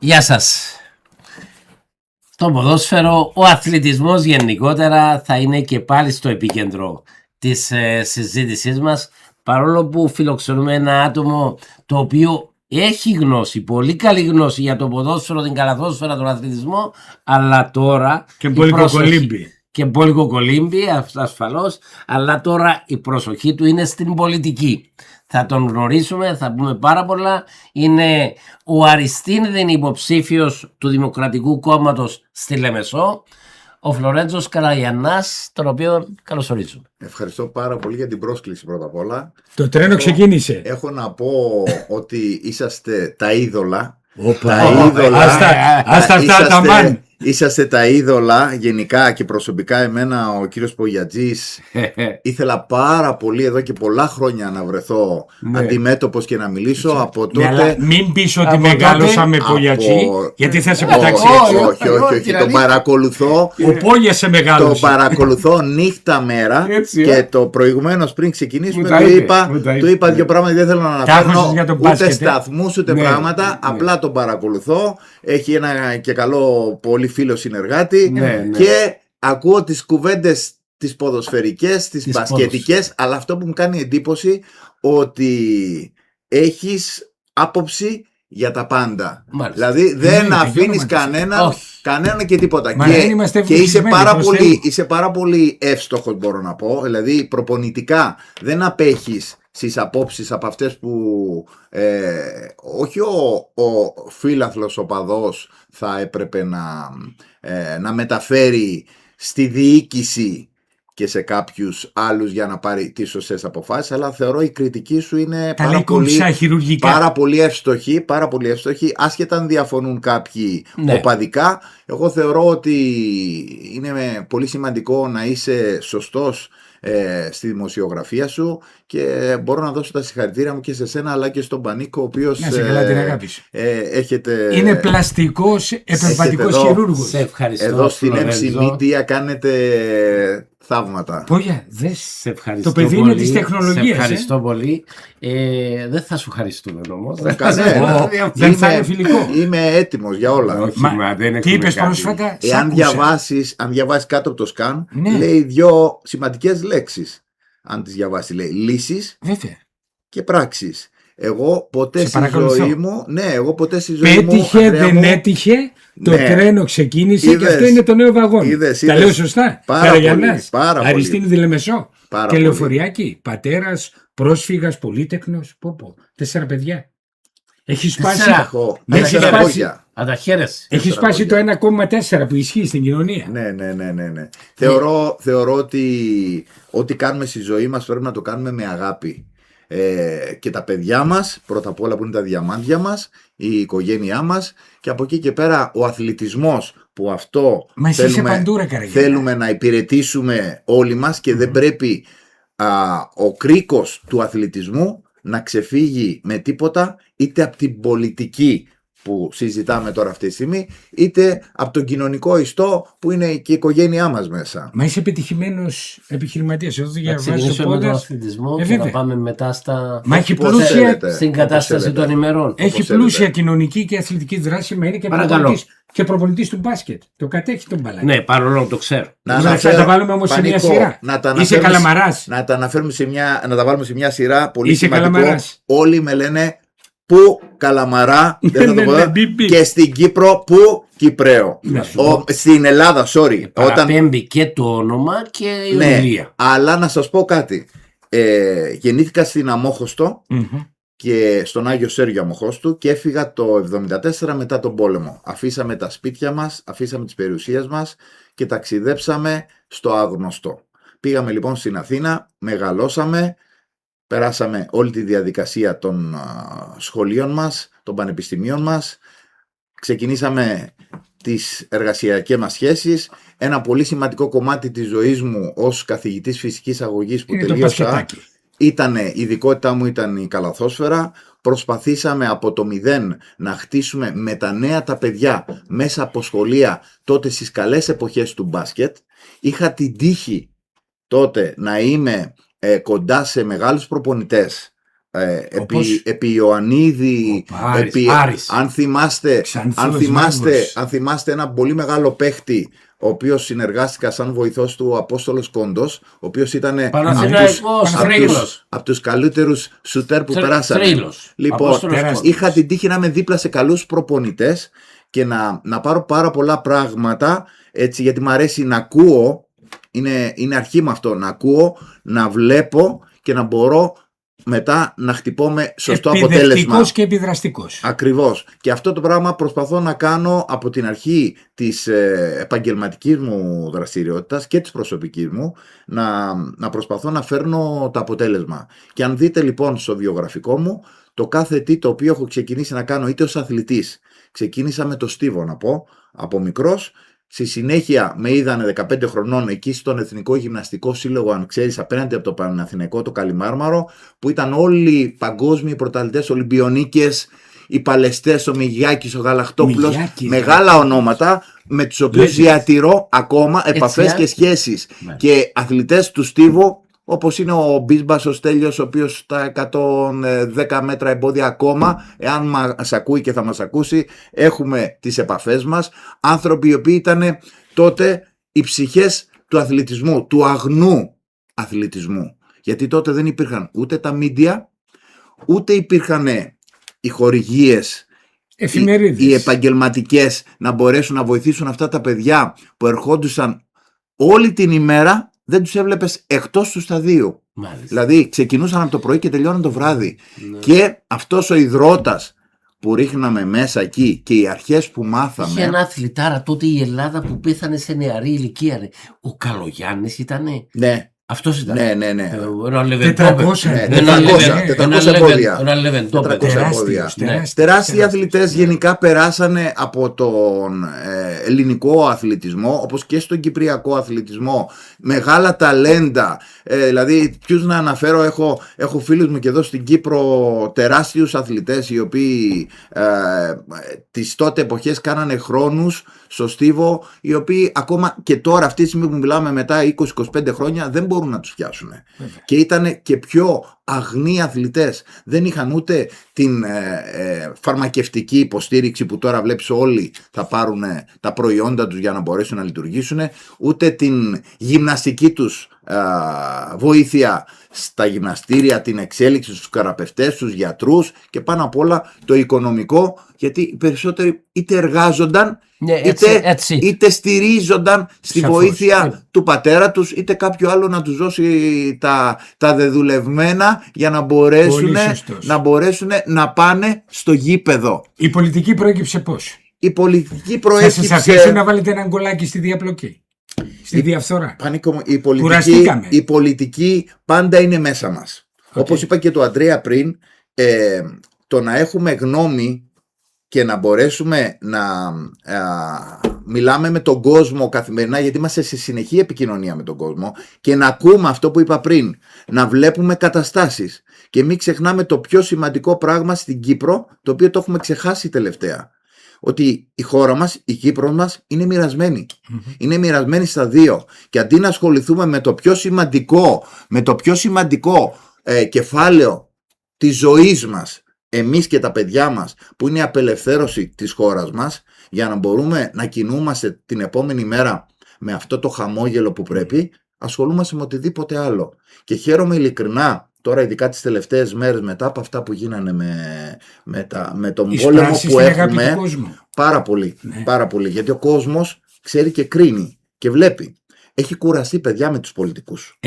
Γεια σας. Το ποδόσφαιρο, ο αθλητισμός γενικότερα θα είναι και πάλι στο επίκεντρο της συζήτησής μας, παρόλο που φιλοξενούμε ένα άτομο το οποίο έχει γνώση, πολύ καλή γνώση για το ποδόσφαιρο, την καλαθόσφαιρα, τον αθλητισμό, αλλά τώρα και πολύ κοκολύμπη. Και πολύ κοκολύμπη, ασφαλώς, αλλά τώρα η προσοχή του είναι στην πολιτική. Θα τον γνωρίσουμε, θα πούμε πάρα πολλά. Είναι ο Αριστίνδη υποψήφιος του Δημοκρατικού Κόμματος στη Λεμεσό, ο Φλωρέντζος Καραγιαννάς, τον οποίο καλωσορίζουμε. Ευχαριστώ πάρα πολύ για την πρόσκληση πρώτα απ' όλα. Το τρένο ξεκίνησε. Έχω να πω ότι είσαστε τα είδωλα. Άστα αυτά τα μαν. Είσαστε τα είδωλα γενικά και προσωπικά. Εμένα ο κύριος Πογιατζής ήθελα πάρα πολύ εδώ και πολλά χρόνια να βρεθώ αντιμέτωπος και να μιλήσω από τότε. Μην πεις ότι μεγάλωσα με Πογιατζή, γιατί θα σε πετάξει έξω. Όχι, τον παρακολουθώ. Ο Πόγιας σε μεγάλωσε. Το παρακολουθώ νύχτα μέρα και το προηγουμένως πριν ξεκινήσουμε του είπα δύο πράγματα. Δεν θέλω να αναφέρω ούτε σταθμούς ούτε πράγματα. Απλά τον παρακολουθώ. Έχει ένα και καλό πολύ φίλο συνεργάτη και ακούω τις κουβέντες τις ποδοσφαιρικές, τις μπασκετικές, αλλά αυτό που μου κάνει εντύπωση ότι έχεις άποψη για τα πάντα. Μάλιστα. Δηλαδή δεν αφήνεις κανένα και τίποτα. Και είσαι πάρα πολύ εύστοχος, μπορώ να πω. Δηλαδή προπονητικά δεν απέχεις στις απόψεις από αυτές που όχι ο φίλαθλος οπαδός θα έπρεπε να μεταφέρει στη διοίκηση και σε κάποιους άλλους για να πάρει τις σωστές αποφάσεις, αλλά θεωρώ η κριτική σου είναι πάρα πολύ εύστοχη, άσχετα αν διαφωνούν κάποιοι οπαδικά. Εγώ θεωρώ ότι είναι πολύ σημαντικό να είσαι σωστός στη δημοσιογραφία σου και μπορώ να δώσω τα συγχαρητήρια μου και σε σένα αλλά και στον Πανίκο, ο οποίος είναι πλαστικός επεμβατικός χειρούργος. Εδώ στην MC Media κάνετε θαύματα. Πόγια, σε ευχαριστώ. Το παιδί πολύ, είναι της τεχνολογίας. Σε ευχαριστώ πολύ. Δεν θα σου ευχαριστούμε όμως. Δεν θα είναι φιλικό. Είμαι έτοιμος για όλα. Τι είπες πρόσφατα? Αν διαβάσεις κάτω από το σκάν, λέει δύο σημαντικές λέξεις. Αν τις διαβάσει, λέει λύσεις και πράξεις. Εγώ ποτέ στη ζωή μου. Πέτυχε, δεν έτυχε. Το τρένο ξεκίνησε και αυτό είναι το νέο βαγόνι. Τα λέω σωστά? Καραγιαννάς, Αριστίνδη Λεμεσό και λεωφοριάκι. Πατέρας, πρόσφυγας, πολύτεκνος. 4 παιδιά. Έχει σπάσει. Έχει σπάσει το 1,4 που ισχύει στην κοινωνία. Ναι. Θεωρώ ότι ό,τι κάνουμε στη ζωή μας πρέπει να το κάνουμε με αγάπη. Και τα παιδιά μας, πρώτα απ' όλα που είναι τα διαμάντια μας, η οικογένειά μας, και από εκεί και πέρα ο αθλητισμός, που αυτό θέλουμε να υπηρετήσουμε όλοι μας και δεν πρέπει ο κρίκος του αθλητισμού να ξεφύγει με τίποτα, είτε από την πολιτική που συζητάμε τώρα αυτή τη στιγμή, είτε από τον κοινωνικό ιστό που είναι και η οικογένειά μας μέσα. Μα είσαι επιτυχημένος επιχειρηματίας. Θα ξεκινήσουμε με τον αθλητισμό και να πάμε μετά στην κατάσταση των ημερών. Έχει πλούσια κοινωνική και αθλητική δράση, μα είναι και προπονητής του μπάσκετ. Το κατέχει τον μπαλάκι. Ναι, παρόλο το ξέρω. Θα τα βάλουμε όμως σε μια σειρά. Είσαι Καλαμαράς. Να τα βάλουμε σε μια σειρά. Πολύ σημαντικό. Όλοι με λένε που Καλαμαρά, και στην Κύπρο που Κυπραίο. Στην Ελλάδα, παραπέμπει και το όνομα και η ομιλία. Αλλά να σας πω κάτι. Γεννήθηκα στην Αμόχωστο και στον Άγιο Σέργιο Αμοχώστου και έφυγα το 1974 μετά τον πόλεμο. Αφήσαμε τα σπίτια μας, αφήσαμε τις περιουσίες μας και ταξιδέψαμε στο άγνωστο. Πήγαμε λοιπόν στην Αθήνα, μεγαλώσαμε. Περάσαμε όλη τη διαδικασία των σχολείων μας, των πανεπιστημίων μας. Ξεκινήσαμε τις εργασιακές μας σχέσεις. Ένα πολύ σημαντικό κομμάτι της ζωής μου ως καθηγητής φυσικής αγωγής που τελείωσα, η ειδικότητά μου ήταν η καλαθόσφαιρα. Προσπαθήσαμε από το 0 να χτίσουμε με τα νέα τα παιδιά μέσα από σχολεία τότε στις καλές εποχές του μπάσκετ. Είχα την τύχη τότε να είμαι κοντά σε μεγάλους προπονητές επί Ιωαννίδη, αν θυμάστε ένα πολύ μεγάλο παίχτη, ο οποίος συνεργάστηκα σαν βοηθός του, ο Απόστολος Κόντος, ο οποίος ήταν από τους καλύτερους σουτέρ που περάσανε. Λοιπόν, είχα την τύχη να είμαι δίπλα σε καλούς προπονητές και να πάρω πάρα πολλά πράγματα, έτσι, γιατί μου αρέσει να ακούω, είναι αρχή με αυτό, να ακούω, να βλέπω και να μπορώ μετά να χτυπώ με σωστό αποτέλεσμα. Επιδευτικός και επιδραστικός. Ακριβώς. Και αυτό το πράγμα προσπαθώ να κάνω από την αρχή της επαγγελματικής μου δραστηριότητας και της προσωπικής μου, να προσπαθώ να φέρνω το αποτέλεσμα. Και αν δείτε λοιπόν στο βιογραφικό μου, το κάθε τι το οποίο έχω ξεκινήσει να κάνω είτε ως αθλητής, ξεκίνησα με το στίβο να πω, από μικρός. Στη συνέχεια με είδανε 15 χρονών εκεί στον Εθνικό Γυμναστικό Σύλλογο, αν ξέρεις, απέναντι από το Παναθηναϊκό, το Καλιμάρμαρο, που ήταν όλοι παγκόσμιοι πρωταθλητές, Ολυμπιονίκες, οι Παλαιστές, ο Μιγιάκης, ο Γαλαχτόπουλος, μεγάλα ονόματα με τους οποίους διατηρώ ακόμα επαφές και σχέσεις. Και αθλητές του στίβου, όπως είναι ο Μπίσμπας ο Στέλιος, ο οποίος στα 110 μέτρα εμπόδια ακόμα, εάν μας ακούει και θα μας ακούσει, έχουμε τις επαφές μας. Άνθρωποι οι οποίοι ήταν τότε οι ψυχές του αθλητισμού, του αγνού αθλητισμού. Γιατί τότε δεν υπήρχαν ούτε τα μίντια, ούτε υπήρχαν οι χορηγίες, οι επαγγελματικές, να μπορέσουν να βοηθήσουν αυτά τα παιδιά που ερχόντουσαν όλη την ημέρα. Δεν τους έβλεπες εκτός του σταδίου. Μάλιστα. Δηλαδή ξεκινούσαν από το πρωί και τελειώναν το βράδυ. Ναι. Και αυτός ο υδρότας που ρίχναμε μέσα εκεί και οι αρχές που μάθαμε. Είχε ένα αθλητάρα τότε η Ελλάδα που πέθανε σε νεαρή ηλικία. Ο Καλογιάννης ήτανε. Ναι. Αυτός ήταν. Ναι. Ένα λεβεντόπεδο. 400 πόδια. Τεράστιοι αθλητές γενικά περάσανε από τον ελληνικό αθλητισμό, όπως και στον κυπριακό αθλητισμό. Μεγάλα ταλέντα. Δηλαδή, ποιους να αναφέρω, έχω φίλους μου και εδώ στην Κύπρο, τεράστιους αθλητές, οι οποίοι τις τότε εποχές κάνανε χρόνους στο στίβο, οι οποίοι ακόμα και τώρα, αυτή τη στιγμή που μιλάμε, μετά 20-25 χρόνια, δεν μπορούν να τους πιάσουν. Και ήταν και πιο αγνοί αθλητές. Δεν είχαν ούτε την φαρμακευτική υποστήριξη που τώρα βλέπεις όλοι θα πάρουν τα προϊόντα τους για να μπορέσουν να λειτουργήσουν, ούτε την γυμναστική τους βοήθεια στα γυμναστήρια, την εξέλιξη στους καραπευτές, στους γιατρούς και πάνω απ' όλα το οικονομικό, γιατί οι περισσότεροι είτε εργάζονταν, είτε στηρίζονταν στη βοήθεια του πατέρα τους, είτε κάποιο άλλο να τους δώσει τα δεδουλευμένα για να μπορέσουν να πάνε στο γήπεδο. Η πολιτική προέκυψε πώς? Η πολιτική προέκυψε... Θα σας αφήσουν να βάλετε ένα γκολάκι στη διαπλοκή, στη διαφθορά. Πανίκο, η πολιτική πάντα είναι μέσα μας. Όπως είπα και του Αντρέα πριν, το να έχουμε γνώμη και να μπορέσουμε να μιλάμε με τον κόσμο καθημερινά, γιατί είμαστε σε συνεχή επικοινωνία με τον κόσμο, και να ακούμε αυτό που είπα πριν, να βλέπουμε καταστάσεις. Και μην ξεχνάμε το πιο σημαντικό πράγμα στην Κύπρο, το οποίο το έχουμε ξεχάσει τελευταία. Ότι η χώρα μας, η Κύπρος μας είναι μοιρασμένη. Είναι μοιρασμένη στα δύο. Και αντί να ασχοληθούμε με το πιο σημαντικό κεφάλαιο της ζωής μας, εμείς και τα παιδιά μας, που είναι η απελευθέρωση της χώρας μας, για να μπορούμε να κινούμαστε την επόμενη μέρα με αυτό το χαμόγελο που πρέπει, ασχολούμαστε με οτιδήποτε άλλο. Και χαίρομαι ειλικρινά τώρα, ειδικά τις τελευταίες μέρες, μετά από αυτά που γίνανε με τον πόλεμο που έχουμε, πάρα πολύ, γιατί ο κόσμος ξέρει και κρίνει και βλέπει. Έχει κουραστεί, παιδιά, με τους πολιτικούς.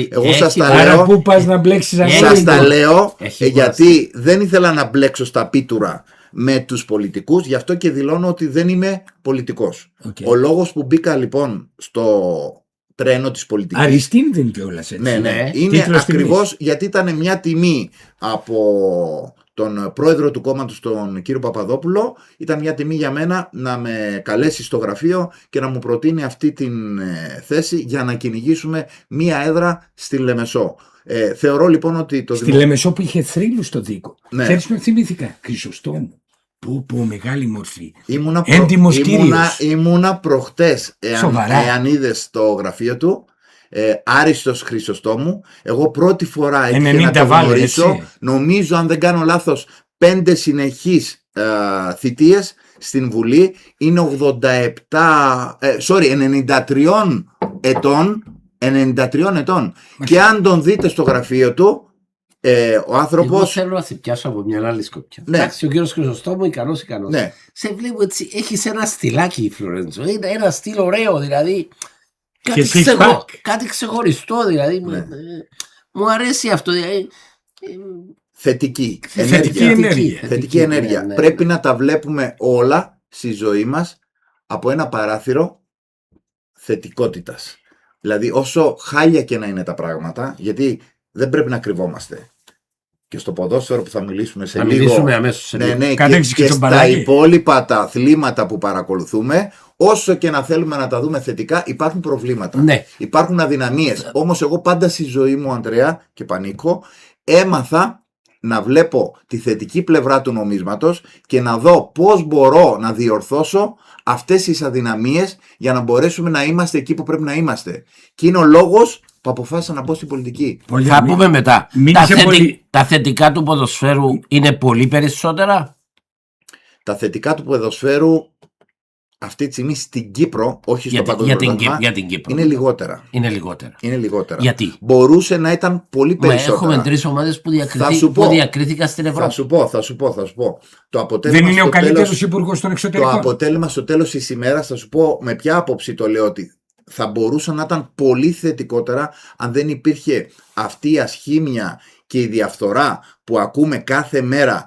Εγώ σας τα λέω. Πού πας να μπλέξεις? Σας τα λέω γιατί δεν ήθελα να μπλέξω στα πίτουρα με τους πολιτικούς, γι' αυτό και δηλώνω ότι δεν είμαι πολιτικός. Ο λόγος που μπήκα λοιπόν στο τρένο της πολιτικής. Αριστείλ δεν κιόλας, έτσι. Ναι. Είναι ακριβώς γιατί ήταν μια τιμή από τον πρόεδρο του κόμματος, τον κύριο Παπαδόπουλο. Ήταν μια τιμή για μένα να με καλέσει στο γραφείο και να μου προτείνει αυτή την θέση για να κυνηγήσουμε μια έδρα στη Λεμεσό. Θεωρώ λοιπόν ότι στη Λεμεσό που είχε θρύλους στο δίκο. Ξέρεις με θυμήθηκα? Χρυσοστόμου. Που μεγάλη μορφή. Έντιμος κύριος. Ήμουνα προχτές, εάν είδες το γραφείο του, Άριστος Χρυσοστόμου. Εγώ πρώτη φορά έτυχε να το γνωρίσω, νομίζω αν δεν κάνω λάθος 5 συνεχείς θητείες στην Βουλή. Είναι 93 ετών. 93 ετών. Και αν τον δείτε στο γραφείο του, ο άνθρωπος. Εγώ θέλω να σε πιάσω από μια άλλη σκοπιά. Ναι. Εντάξει, ο κύριος Χρυσοστόμου ικανός. Ναι. Σε βλέπω έτσι, έχεις ένα στυλάκι, Φλωρέντζο. Είναι ένα στυλ ωραίο, δηλαδή. Κάτι ξεχωριστό, δηλαδή. Ναι. Μου αρέσει αυτό. Δηλαδή. Θετική ενέργεια. Ναι. Πρέπει να τα βλέπουμε όλα στη ζωή μας από ένα παράθυρο θετικότητας. Δηλαδή όσο χάλια και να είναι τα πράγματα, γιατί δεν πρέπει να κρυβόμαστε. Και στο ποδόσφαιρο που θα μιλήσουμε σε λίγο. Μιλήσουμε αμέσως σε λίγο. Και στα υπόλοιπα τα αθλήματα που παρακολουθούμε, όσο και να θέλουμε να τα δούμε θετικά, υπάρχουν προβλήματα. Ναι. Υπάρχουν αδυναμίες. Όμως εγώ πάντα στη ζωή μου, Ανδρέα και Πανίκο, έμαθα να βλέπω τη θετική πλευρά του νομίσματος και να δω πώς μπορώ να διορθώσω αυτές τις αδυναμίες για να μπορέσουμε να είμαστε εκεί που πρέπει να είμαστε. Και είναι ο λόγος που αποφάσισα να μπω στην πολιτική. Θα πούμε μετά. Τα θετικά του ποδοσφαίρου είναι πολύ περισσότερα. Τα θετικά του ποδοσφαίρου αυτή τη στιγμή στην Κύπρο, όχι στο παγκόσμιο πρωτάθλημα, για την Κύπρο. Είναι λιγότερα. Είναι λιγότερα. Γιατί? Μπορούσε να ήταν πολύ περισσότερα. Έχουμε 3 ομάδες που διακρίθηκαν στην Ευρώπη. Θα σου πω. Δεν είναι ο καλύτερος υπουργός των εξωτερικών. Το αποτέλεσμα στο τέλος της ημέρας, θα σου πω με ποια άποψη το λέω, ότι θα μπορούσε να ήταν πολύ θετικότερα αν δεν υπήρχε αυτή η ασχήμια και η διαφθορά που ακούμε κάθε μέρα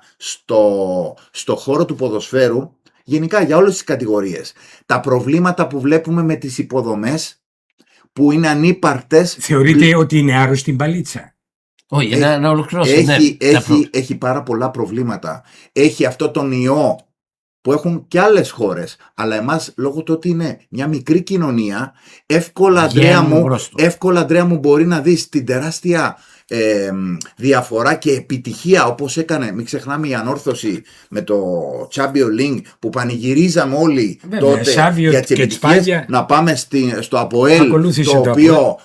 στο χώρο του ποδοσφαίρου. Γενικά για όλες τις κατηγορίες. Τα προβλήματα που βλέπουμε με τις υποδομές που είναι ανύπαρκτες. Θεωρείτε ότι είναι άρρωστη μπαλίτσα? Όχι, να ολοκληρώσω. Έχει πάρα πολλά προβλήματα. Έχει αυτό τον ιό που έχουν και άλλες χώρες. Αλλά εμάς, λόγω του ότι είναι μια μικρή κοινωνία, εύκολα Ανδρέα μου μπορεί να δεις την τεράστια διαφορά και επιτυχία, όπως έκανε, μην ξεχνάμε, η ανόρθωση με το Champions League που πανηγυρίζαμε όλοι τότε για τις επιτυχίες. Να πάμε στο ΑΠΟΕΛ, το οποίο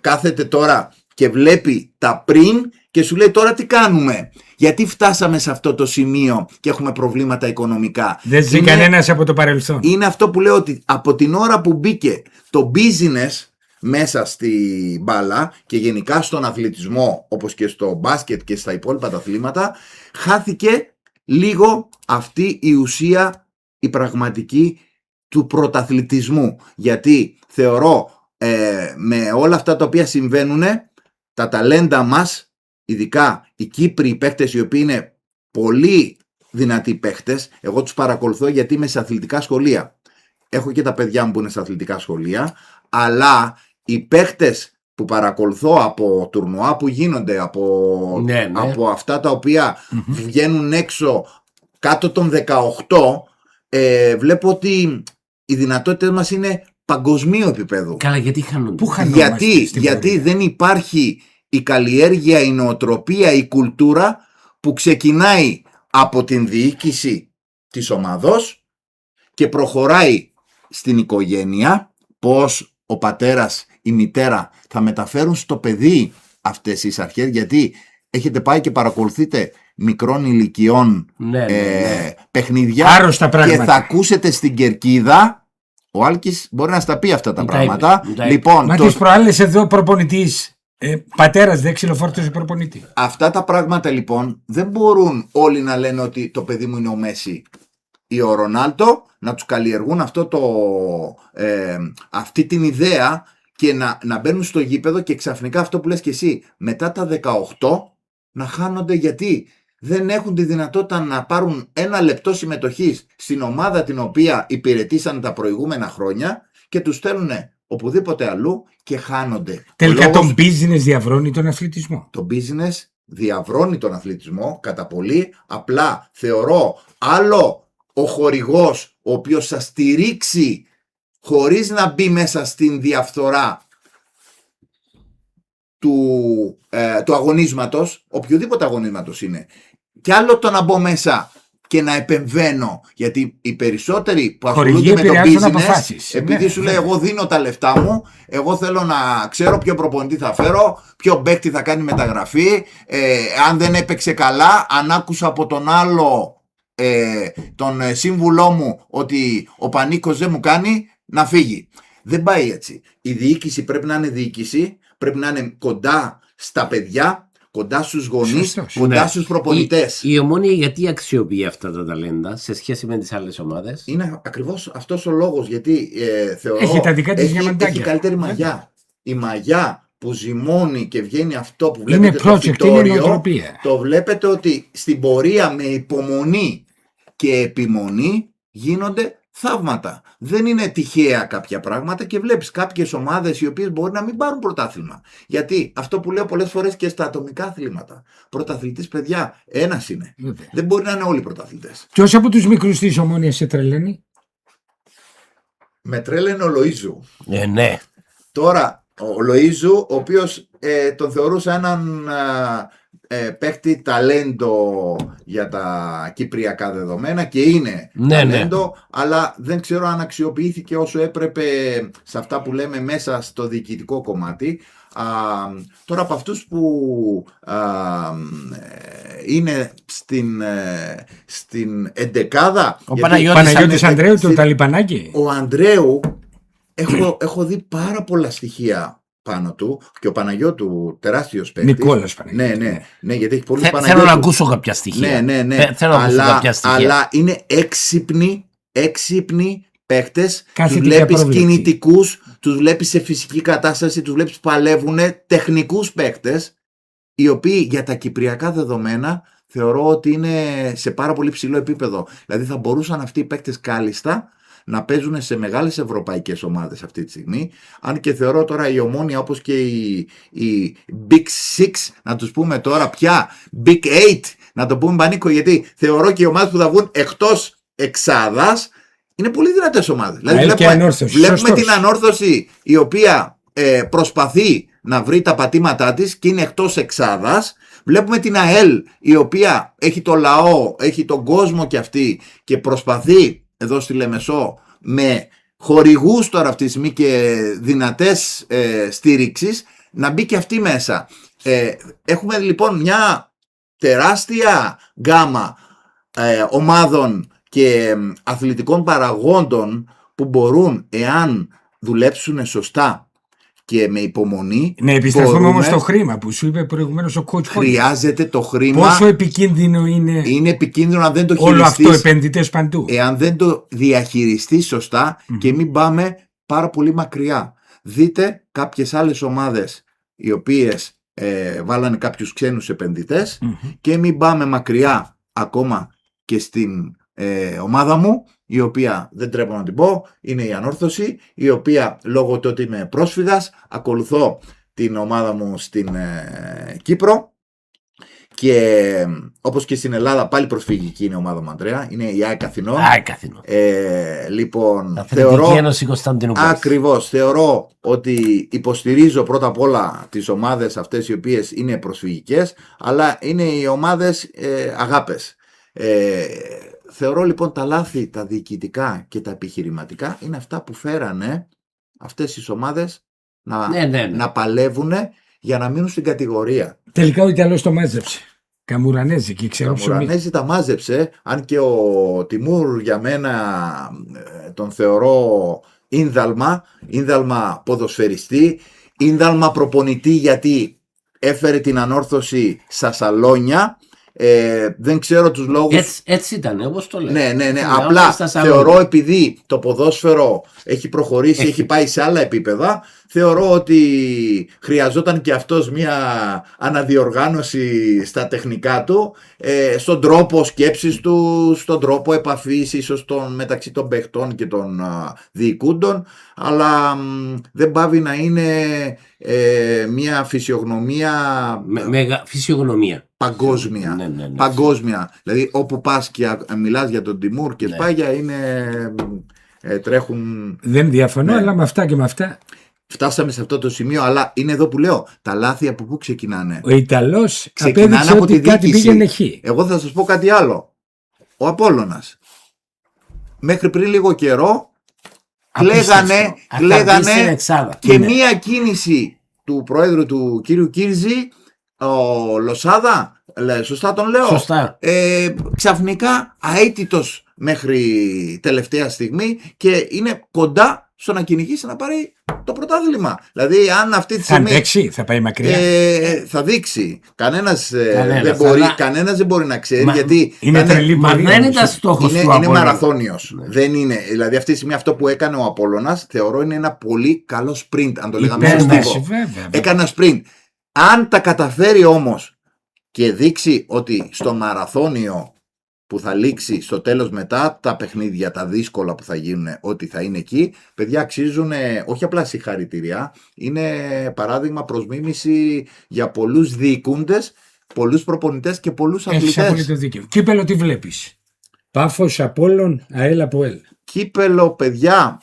κάθεται τώρα και βλέπει τα πριν και σου λέει τώρα τι κάνουμε, γιατί φτάσαμε σε αυτό το σημείο και έχουμε προβλήματα οικονομικά. Δεν ζει κανένας από το παρελθόν. Είναι αυτό που λέω, ότι από την ώρα που μπήκε το business μέσα στη μπάλα και γενικά στον αθλητισμό, όπως και στο μπάσκετ και στα υπόλοιπα τα αθλήματα, χάθηκε λίγο αυτή η ουσία, η πραγματική του πρωταθλητισμού. Γιατί θεωρώ με όλα αυτά τα οποία συμβαίνουν, τα ταλέντα μας, ειδικά οι Κύπροι παίχτες, οι οποίοι είναι πολύ δυνατοί παίχτες, εγώ τους παρακολουθώ γιατί είμαι σε αθλητικά σχολεία. Έχω και τα παιδιά μου που είναι σε αθλητικά σχολεία, αλλά οι παίχτες που παρακολουθώ από τουρνουά που γίνονται, από αυτά τα οποία βγαίνουν έξω κάτω των 18, βλέπω ότι οι δυνατότητες μας είναι παγκοσμίου επίπεδου. Καλά, γιατί χάνονται? Γιατί δεν υπάρχει η καλλιέργεια, η νοοτροπία, η κουλτούρα που ξεκινάει από την διοίκηση της ομάδος και προχωράει στην οικογένεια, πώς ο πατέρας, η μητέρα θα μεταφέρουν στο παιδί αυτές τις αρχές, γιατί έχετε πάει και παρακολουθείτε μικρών ηλικιών παιχνιδιά άρρωστα πράγματα. Και θα ακούσετε στην κερκίδα, ο Άλκης μπορεί να στα πει αυτά τα πράγματα. Λοιπόν, μα τις προάλλες εδώ προπονητής, πατέρας δεν ξυλοφόρτωσε προπονητή. Αυτά τα πράγματα λοιπόν δεν μπορούν όλοι να λένε ότι το παιδί μου είναι ο Μέση ή ο Ρονάλντο, να τους καλλιεργούν αυτή την ιδέα και να μπαίνουν στο γήπεδο και ξαφνικά αυτό που λες και εσύ, μετά τα 18 να χάνονται, γιατί δεν έχουν τη δυνατότητα να πάρουν ένα λεπτό συμμετοχής στην ομάδα την οποία υπηρετήσαν τα προηγούμενα χρόνια και τους στέλνουν οπουδήποτε αλλού και χάνονται. Τελικά το business διαβρώνει τον αθλητισμό. Το business διαβρώνει τον αθλητισμό κατά πολύ. Απλά θεωρώ άλλο ο χορηγός ο οποίος θα στηρίξει χωρίς να μπει μέσα στην διαφθορά του αγωνίσματος, οποιοδήποτε αγωνίσματος είναι, και άλλο το να μπω μέσα και να επεμβαίνω. Γιατί οι περισσότεροι που ασχολούνται με το business, επειδή σου λέει εγώ δίνω τα λεφτά μου, εγώ θέλω να ξέρω ποιο προπονητή θα φέρω, ποιο παίκτη θα κάνει μεταγραφή, αν δεν έπαιξε καλά, αν άκουσα από τον άλλο τον σύμβουλό μου ότι ο Πανίκος δεν μου κάνει, να φύγει. Δεν πάει έτσι. Η διοίκηση πρέπει να είναι διοίκηση, πρέπει να είναι κοντά στα παιδιά, κοντά στους γονείς, κοντά στους προπονητές. Η Ομόνοια γιατί αξιοποιεί αυτά τα ταλέντα σε σχέση με τις άλλες ομάδες? Είναι ακριβώς αυτός ο λόγος, γιατί θεωρώ έχει τα δικά της έχει καλύτερη μαγιά. Η μαγιά που ζυμώνει και βγαίνει αυτό που βλέπετε το φυτόριο, το βλέπετε ότι στην πορεία με υπομονή και επιμονή γίνονται θαύματα. Δεν είναι τυχαία κάποια πράγματα και βλέπεις κάποιες ομάδες οι οποίες μπορεί να μην πάρουν πρωτάθλημα. Γιατί αυτό που λέω πολλές φορές και στα ατομικά αθλήματα. Πρωταθλητής, παιδιά, ένας είναι. Δεν μπορεί να είναι όλοι πρωταθλητές. Ποιος από τους μικρούς της Ομόνοιας σε τρελαίνει? Με τρέλαινε ο Λοΐζου. Ναι. Τώρα, ο Λοΐζου, ο οποίος τον θεωρούσα έναν παίκτη ταλέντο για τα κυπριακά δεδομένα και είναι ταλέντο, αλλά δεν ξέρω αν αξιοποιήθηκε όσο έπρεπε σε αυτά που λέμε μέσα στο διοικητικό κομμάτι. Τώρα από αυτούς που είναι στην εντεκάδα, ο Παναγιώτης Ανδρέου, το Ταλιπανάκι. Ο Ανδρέου έχω δει πάρα πολλά στοιχεία πάνω του και ο Παναγιώτου τεράστιος παίκτης. Νικόλας Παναγιώτου. Ναι, γιατί έχει πολλούς Παναγιώτου. Θέλω να ακούσω κάποια στοιχεία. Ναι. Αλλά είναι έξυπνοι παίκτες. Τους βλέπεις κινητικούς, τους βλέπεις σε φυσική κατάσταση, τους βλέπεις παλεύουν, τεχνικούς παίκτες, οι οποίοι για τα κυπριακά δεδομένα θεωρώ ότι είναι σε πάρα πολύ ψηλό επίπεδο. Δηλαδή θα μπορούσαν αυτοί οι παίκτες κάλλιστα να παίζουν σε μεγάλες ευρωπαϊκές ομάδες αυτή τη στιγμή, αν και θεωρώ τώρα η Ομόνοια, όπως και η Big Six, να τους πούμε τώρα πια Big Eight, να το πούμε Πανίκο, γιατί θεωρώ και οι ομάδες που θα βγουν εκτός εξάδας είναι πολύ δυνατές ομάδες. Δηλαδή βλέπουμε την Ανόρθωση, η οποία προσπαθεί να βρει τα πατήματά της και είναι εκτός εξάδας. Βλέπουμε την ΑΕΛ, η οποία έχει το λαό, έχει τον κόσμο και αυτή και προσπαθεί εδώ στη Λεμεσό με χορηγούς τώρα αυτή τη στιγμή και δυνατές στήριξης να μπει και αυτή μέσα. Έχουμε λοιπόν μια τεράστια γκάμα ομάδων και αθλητικών παραγόντων που μπορούν, εάν δουλέψουν σωστά και με υπομονή. Ναι, επιστρέφουμε όμως στο χρήμα που σου είπε προηγουμένως ο coach. Χρειάζεται το χρήμα. Πόσο επικίνδυνο είναι. Είναι επικίνδυνο αν δεν το χειριστείς. Όλο αυτό επενδυτές παντού. Εάν δεν το διαχειριστείς σωστά και μην πάμε πάρα πολύ μακριά. Δείτε κάποιες άλλες ομάδες οι οποίες βάλανε κάποιους ξένους επενδυτές και μην πάμε μακριά ακόμα και στην ομάδα μου, η οποία δεν τρέπω να την πω, είναι η Ανόρθωση, η οποία λόγω του ότι είμαι πρόσφυγας ακολουθώ την ομάδα μου στην Κύπρο και όπως και στην Ελλάδα πάλι προσφυγική είναι η ομάδα μου, Ανδρέα, είναι η ΑΕΚ Αθηνών. Λοιπόν, θεωρώ ότι υποστηρίζω πρώτα απ' όλα τις ομάδες αυτές οι οποίες είναι προσφυγικές, αλλά είναι οι ομάδες αγάπες. Θεωρώ λοιπόν τα λάθη, τα διοικητικά και τα επιχειρηματικά είναι αυτά που φέρανε αυτές τις ομάδες να παλεύουν για να μείνουν στην κατηγορία. Τελικά ο Ιταλός το μάζεψε. Καμουρανέζη και ξέρω ψωμί. Καμουρανέζη τα μάζεψε, αν και ο Τιμούρ για μένα τον θεωρώ ίνδαλμα ποδοσφαιριστή, ίνδαλμα προπονητή, γιατί έφερε την Ανόρθωση στα σαλόνια. Δεν ξέρω τους λόγους. Έτσι ήταν, όπως το λέω. Ναι. Απλά θεωρώ, επειδή το ποδόσφαιρο έχει προχωρήσει, έχει πάει σε άλλα επίπεδα, θεωρώ ότι χρειαζόταν και αυτός μια αναδιοργάνωση στα τεχνικά του, στον τρόπο σκέψης του, στον τρόπο επαφής ίσως μεταξύ των παιχτών και των διοικούντων, αλλά δεν πάβει να είναι μια φυσιογνωμία. Φυσιογνωμία. Παγκόσμια. Ναι. Παγκόσμια. Δηλαδή όπου πας και μιλάς για τον Τιμούρ και Σπάγια είναι τρέχουν. Δεν διαφωνώ, αλλά με αυτά και με αυτά. Φτάσαμε σε αυτό το σημείο, αλλά είναι εδώ που λέω. Τα λάθη από πού ξεκινάνε? Ο Ιταλός απέδειξε ότι κάτι πήγαινε χ. Εγώ θα σας πω κάτι άλλο. Ο Απόλλωνας μέχρι πριν λίγο καιρό κλαίγανε και μία κίνηση του πρόεδρου του κύριου Κίρζη, ο Λοσάδα, σωστά τον λέω, σωστά. Ξαφνικά αίτητος μέχρι τελευταία στιγμή και είναι κοντά στο να κυνηγήσει να πάρει το πρωτάθλημα. Δηλαδή, αν αυτή τη στιγμή. Θα αντέξει, θα πάει μακριά. Θα δείξει. Κανένας δεν μπορεί να ξέρει. Γιατί είναι τρελή πορεία. Δεν ήταν στόχος του είναι μαραθώνιος. Δεν είναι. Δηλαδή, αυτή τη στιγμή αυτό που έκανε ο Απόλλωνας θεωρώ είναι ένα πολύ καλό sprint. Αν το λέγαμε σωστό. Έκανε ένα sprint. Αν τα καταφέρει όμως και δείξει ότι στο μαραθώνιο που θα λήξει στο τέλος μετά τα παιχνίδια, τα δύσκολα που θα γίνουν, ότι θα είναι εκεί, παιδιά αξίζουν όχι απλά συγχαρητήρια, είναι παράδειγμα προς μίμηση για πολλούς διοικούντες, πολλούς προπονητές και πολλούς αθλητές. Έχεις απόλυτο δίκιο. Κύπελλο τι βλέπεις? Πάφος, Απόλλων, ΑΕΛ, ΑΠΟΕΛ. Κύπελλο, παιδιά,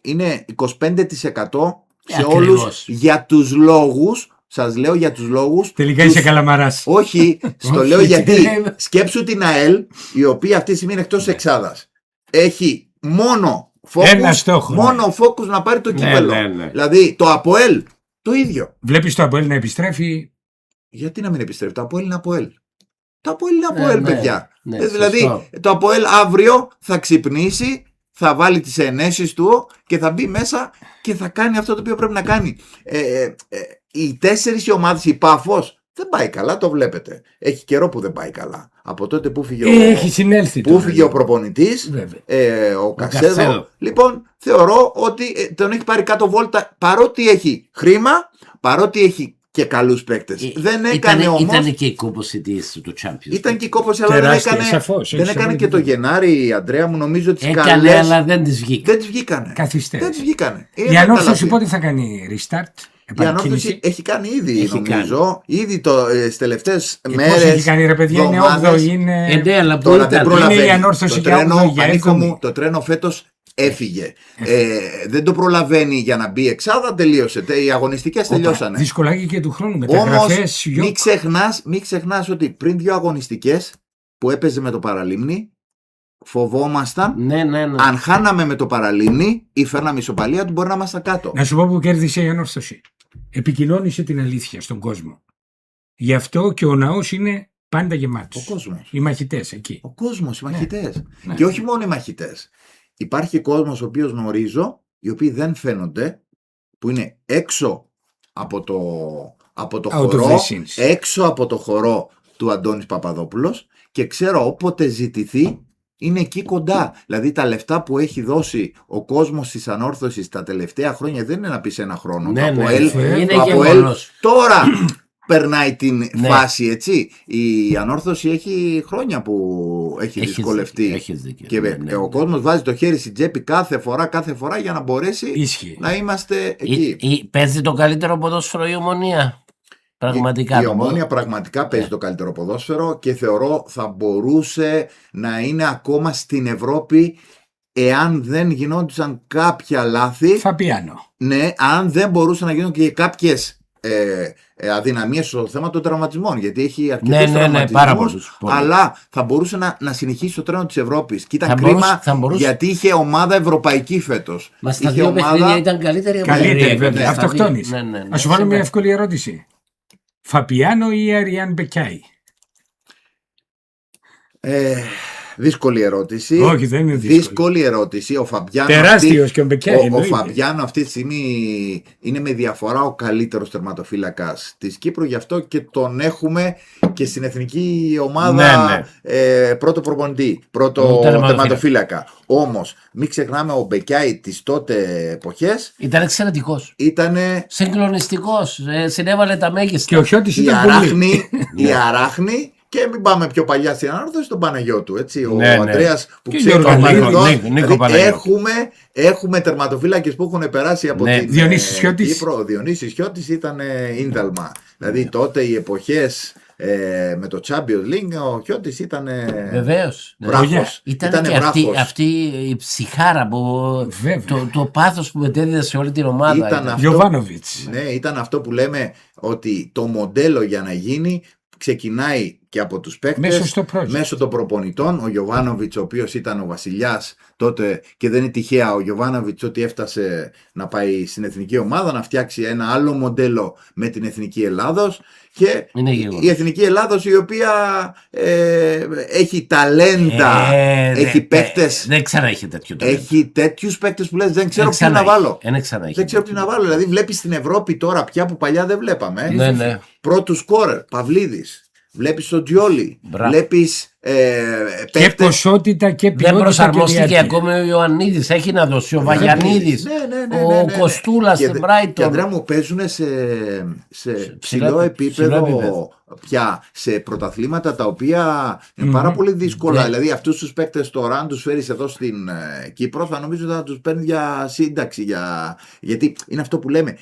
είναι 25% σε όλους για τους λόγους. Σας λέω για τους λόγους. Τελικά είσαι καλαμαράς. Όχι, στο λέω γιατί. Σκέψου την ΑΕΛ, η οποία αυτή τη στιγμή είναι εκτός εξάδας. Έχει μόνο φόκους να πάρει το κύπελλο. Δηλαδή το ΑΠΟΕΛ το ίδιο. Βλέπεις το ΑΠΟΕΛ να επιστρέφει? Γιατί να μην επιστρέφει? Το ΑΠΟΕΛ είναι ΑΠΟΕΛ. Το ΑΠΟΕΛ είναι ΑΠΟΕΛ, παιδιά. Δηλαδή το ΑΠΟΕΛ αύριο θα ξυπνήσει, θα βάλει τις ενέσεις του και θα μπει μέσα και θα κάνει αυτό το οποίο πρέπει να κάνει. Οι 4 οι ομάδες, η Πάφος δεν πάει καλά, το βλέπετε. Έχει καιρό που δεν πάει καλά. Από τότε που φύγε ο προπονητής, ο Κασέδο. Λοιπόν, θεωρώ ότι τον έχει πάρει κάτω βόλτα, παρότι έχει χρήμα, παρότι έχει και καλούς παίκτες. Δεν έκανε όμως. Ήταν και η κόπωση του Champions. Ήταν και η κόπωση, αλλά δεν έκανε και το Γενάρη, Αντρέα μου, νομίζω ότι έκανε, αλλά δεν τις βγήκανε. Καθυστέρησε. Η Ανόρθωση πότε θα κάνει restart? Η Ανόρθωση έχει κάνει ήδη, νομίζω. Ήδη στις τελευταίες μέρες. Πώς έχει κάνει, ρε παιδιά, είναι 8ο, είναι. Τώρα δεν προλαβαίνει. Είναι η Ανόρθωση και το τρένο φέτος έφυγε. Δεν το προλαβαίνει για να μπει εξάδα, τελείωσε. Οι αγωνιστικές τελειώσανε. Δυσκολάκι και του χρόνου. Όμως μην ξεχνάς ότι πριν 2 αγωνιστικές που έπαιζε με το Παραλίμνη, φοβόμασταν αν χάναμε με το Παραλίμνη ή φέρναμε ισοπαλία του, μπορεί να ήμασταν κάτω. Να σου πω που κέρδισε η Ανόρθωση. Επικοινώνησε την αλήθεια στον κόσμο. Γι' αυτό και ο ναός είναι πάντα γεμάτος. Ο κόσμος. Οι μαχητές εκεί. Ο κόσμος, οι μαχητές. Και όχι μόνο οι μαχητές. Υπάρχει κόσμος ο οποίος γνωρίζω, οι οποίοι δεν φαίνονται, που είναι έξω από το χορό, έξω από το χορό του Αντώνης Παπαδόπουλος, και ξέρω όποτε ζητηθεί είναι εκεί κοντά. Δηλαδή τα λεφτά που έχει δώσει ο κόσμος της Ανόρθωσης τα τελευταία χρόνια δεν είναι να πει σε ένα χρόνο. Το ΑΠΟΕΛ τώρα περνάει την φάση, έτσι. Η Ανόρθωση έχει χρόνια που έχει δυσκολευτεί. Και ο κόσμος βάζει το χέρι στην τσέπη κάθε φορά για να μπορέσει να είμαστε εκεί. Παίζει το καλύτερο ποδόσφαιρο η Ομονία. Πραγματικά. Η Ομόνια πραγματικά παίζει το καλύτερο ποδόσφαιρο και θεωρώ θα μπορούσε να είναι ακόμα στην Ευρώπη εάν δεν γινόντουσαν κάποια λάθη. Φαπιάνο. Ναι, αν δεν μπορούσαν να γίνουν και κάποιες αδυναμίες στο θέμα των τραυματισμών, γιατί έχει αρκετούς τραυματισμούς, αλλά θα μπορούσε να συνεχίσει το τρένο της Ευρώπης. Και ήταν κρίμα γιατί είχε ομάδα ευρωπαϊκή φέτος. Μα στα 2 παιχνίδια ήταν καλύτερη. Καλύτερη, βέβαια. Αυτοκτόνης. Ας σου βάλω μια εύκολη ερώτηση. Φαπιάνο ή Αριάν Μπεκιάη? Δύσκολη ερώτηση. Όχι, δεν είναι δύσκολη ερώτηση. Ο Φαμπιάνο. Τεράστιος και ο Μπεκιάη. Ο Φαμπιάνο αυτή τη στιγμή είναι με διαφορά ο καλύτερος τερματοφύλακας της Κύπρου. Γι' αυτό και τον έχουμε και στην εθνική ομάδα πρώτο προπονητή, πρώτο τερματοφύλακα. Όμως, μην ξεχνάμε, ο Μπεκιάη τις τότε εποχές ήταν εξαιρετικός. Ήτανε συγκλονιστικός. Συνέβαλε τα μέγιστα. Και ο Χιώτης ήταν η Αράχνη. Και μην πάμε πιο παλιά στην Ανόρθωση, τον Παναγιώτου. Έτσι, ο Ανδρέας που ξέρει τον Παναγιώτου. Έχουμε τερματοφύλακες που έχουν περάσει από την Κύπρο. Ο Διονύσης Χιώτης ήταν ίνδαλμα. Δηλαδή τότε οι εποχές με το Champions League, ο Χιώτης ήταν βράχος. Ήταν και αυτή η ψυχάρα, το πάθος που μετέδιδε σε όλη την ομάδα. Γιοβάνοβιτς. Ναι, ήταν αυτό που λέμε ότι το μοντέλο για να γίνει ξεκινάει και από τους παίκτες, μέσω των προπονητών. Ο Γιοβάνοβιτς, ο οποίος ήταν ο βασιλιάς τότε, και δεν είναι τυχαία ο Γιοβάνοβιτς ότι έφτασε να πάει στην εθνική ομάδα, να φτιάξει ένα άλλο μοντέλο με την εθνική Ελλάδος. Και η εθνική Ελλάδος, η οποία έχει ταλέντα, έχει παίκτες. Δεν ξαναέχει τέτοιο ταλέντο. Έχει τέτοιους παίκτες που λες δεν ξέρω ποιον να βάλω. Δεν ξέρω ποιον να βάλω. Δηλαδή βλέπεις στην Ευρώπη τώρα πια που παλιά δεν βλέπαμε. Ναι. Πρώτου σκόρερ, Παυλίδης. Βλέπεις τον Τζιόλι, βλέπεις παίκτες. Και ποσότητα και ποιότητα. Δεν προσαρμόστηκε ακόμη ο Ιωαννίδης, έχει να δώσει ο Βαγιανίδης, ο Κοστούλας στην Μπράιτον. Και Ανδρέα μου, παίζουν σε ψηλό επίπεδο πια, σε πρωταθλήματα τα οποία είναι πάρα πολύ δύσκολα. Δηλαδή αυτούς τους παίκτες τώρα, αν τους φέρεις εδώ στην Κύπρο, θα νομίζω ότι θα τους παίρνει για σύνταξη. Γιατί είναι αυτό που λέμε,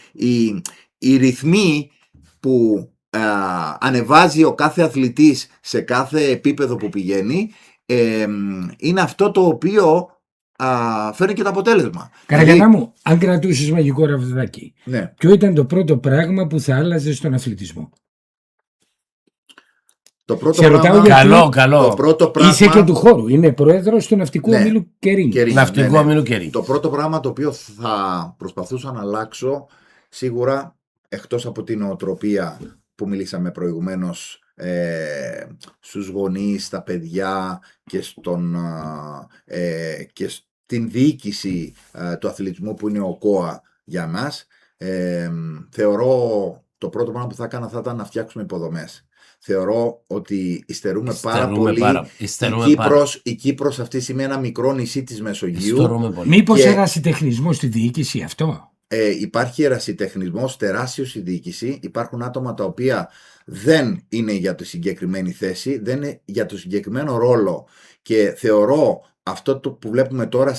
οι ρυθμοί που ανεβάζει ο κάθε αθλητής σε κάθε επίπεδο που πηγαίνει, είναι αυτό το οποίο φέρνει και το αποτέλεσμα. Καραγιαννά μου, αν κρατούσες μαγικό ραβδάκι, ποιο ήταν το πρώτο πράγμα που θα άλλαζε στον αθλητισμό? Το πρώτο πράγμα, καλό. Το πρώτο πράγμα, είσαι και του χώρου, είναι πρόεδρος του Ναυτικού Ομίλου Κερίνη. Ομίλου Κερίνη. Το πρώτο πράγμα το οποίο θα προσπαθούσα να αλλάξω, σίγουρα, εκτός από την νοοτροπία που μιλήσαμε προηγουμένως, στους γονείς, στα παιδιά και στην διοίκηση του αθλητισμού που είναι ο ΚΟΑ για μας, θεωρώ το πρώτο πράγμα που θα έκανα θα ήταν να φτιάξουμε υποδομές. Θεωρώ ότι υστερούμε πάρα πολύ. Η Κύπρος αυτή σημαίνει ένα μικρό νησί της Μεσογείου. Μήπως ερασιτεχνισμό στη διοίκηση αυτό? Υπάρχει ερασιτεχνισμός τεράστιος στη διοίκηση. Υπάρχουν άτομα τα οποία δεν είναι για τη συγκεκριμένη θέση, δεν είναι για το συγκεκριμένο ρόλο, και θεωρώ αυτό το που βλέπουμε τώρα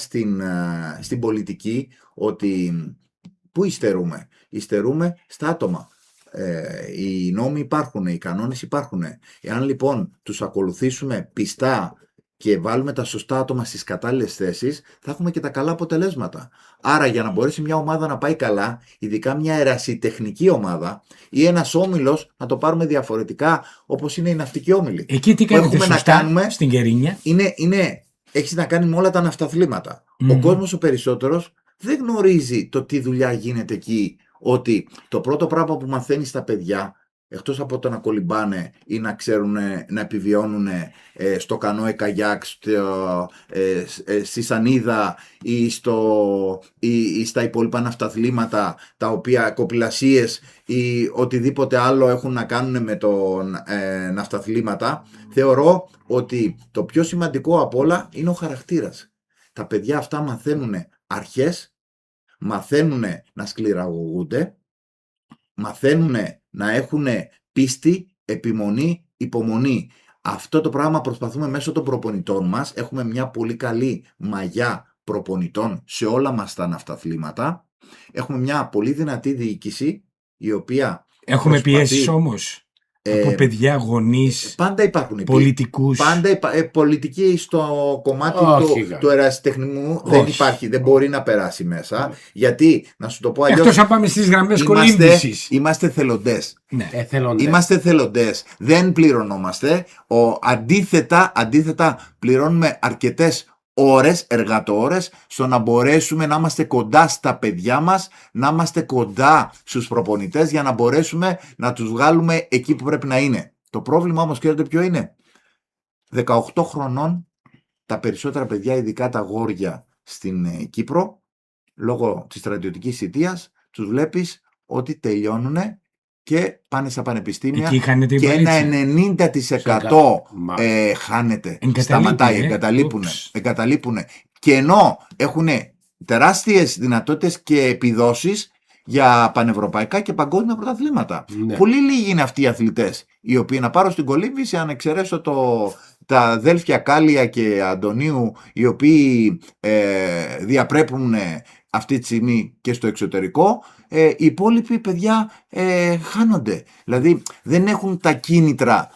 στην πολιτική, ότι πού υστερούμε? Υστερούμε στα άτομα. Οι νόμοι υπάρχουν, οι κανόνες υπάρχουν. Εάν λοιπόν τους ακολουθήσουμε πιστά και βάλουμε τα σωστά άτομα στις κατάλληλες θέσεις, θα έχουμε και τα καλά αποτελέσματα. Άρα, για να μπορέσει μια ομάδα να πάει καλά, ειδικά μια ερασιτεχνική ομάδα ή ένας όμιλος, να το πάρουμε διαφορετικά, όπως είναι η ναυτική όμιλη. Εκεί τι κάνετε σωστά στην Κερίνια? Έχει να κάνει με όλα τα ναυταθλήματα. Ο κόσμος ο περισσότερος δεν γνωρίζει το τι δουλειά γίνεται εκεί. Ότι το πρώτο πράγμα που μαθαίνει στα παιδιά, εκτός από το να κολυμπάνε ή να ξέρουν να επιβιώνουν στο κανόε καγιάκ, στη σανίδα ή στα υπόλοιπα ναυταθλήματα, τα οποία κοπηλασίες ή οτιδήποτε άλλο έχουν να κάνουν με ναυταθλήματα, θεωρώ ότι το πιο σημαντικό απ' όλα είναι ο χαρακτήρας. Τα παιδιά αυτά μαθαίνουν αρχές, μαθαίνουν να σκληραγωγούνται, μαθαίνουν να έχουν πίστη, επιμονή, υπομονή. Αυτό το πράγμα προσπαθούμε μέσω των προπονητών μας. Έχουμε μια πολύ καλή μαγιά προπονητών σε όλα μας τα ναυταθλήματα. Έχουμε μια πολύ δυνατή διοίκηση, η οποία έχουμε πιέσεις όμως από παιδιά, γονείς, πάντα υπάρχουν πολιτικούς. Πάντα πολιτική στο κομμάτι του ερασιτεχνισμού δεν υπάρχει, δεν μπορεί να περάσει μέσα. Γιατί, να σου το πω αλλιώς, εκτός να πάμε στις γραμμές κολύμβησης. Είμαστε θελοντές. Ναι. Είμαστε θελοντές. Δεν πληρωνόμαστε. Αντίθετα, πληρώνουμε αρκετές ώρες, εργατόρες, στο να μπορέσουμε να είμαστε κοντά στα παιδιά μας, να είμαστε κοντά στους προπονητές, για να μπορέσουμε να τους βγάλουμε εκεί που πρέπει να είναι. Το πρόβλημα όμως, ξέρετε ποιο είναι? 18 χρονών τα περισσότερα παιδιά, ειδικά τα αγόρια στην Κύπρο, λόγω της στρατιωτικής θητείας, τους βλέπεις ότι τελειώνουν και πάνε στα πανεπιστήμια και ένα 90% χάνεται, σταματάει, εγκαταλείπουν. Και ενώ έχουν τεράστιες δυνατότητες και επιδόσεις για πανευρωπαϊκά και παγκόσμια πρωταθλήματα. Ναι. Πολύ λίγοι είναι αυτοί οι αθλητές, οι οποίοι, να πάρω στην κολύμβηση, αν εξαιρέσω τα αδέλφια Κάλια και Αντωνίου, οι οποίοι διαπρέπουν αυτή τη στιγμή και στο εξωτερικό, οι υπόλοιποι παιδιά χάνονται. Δηλαδή δεν έχουν τα κίνητρα.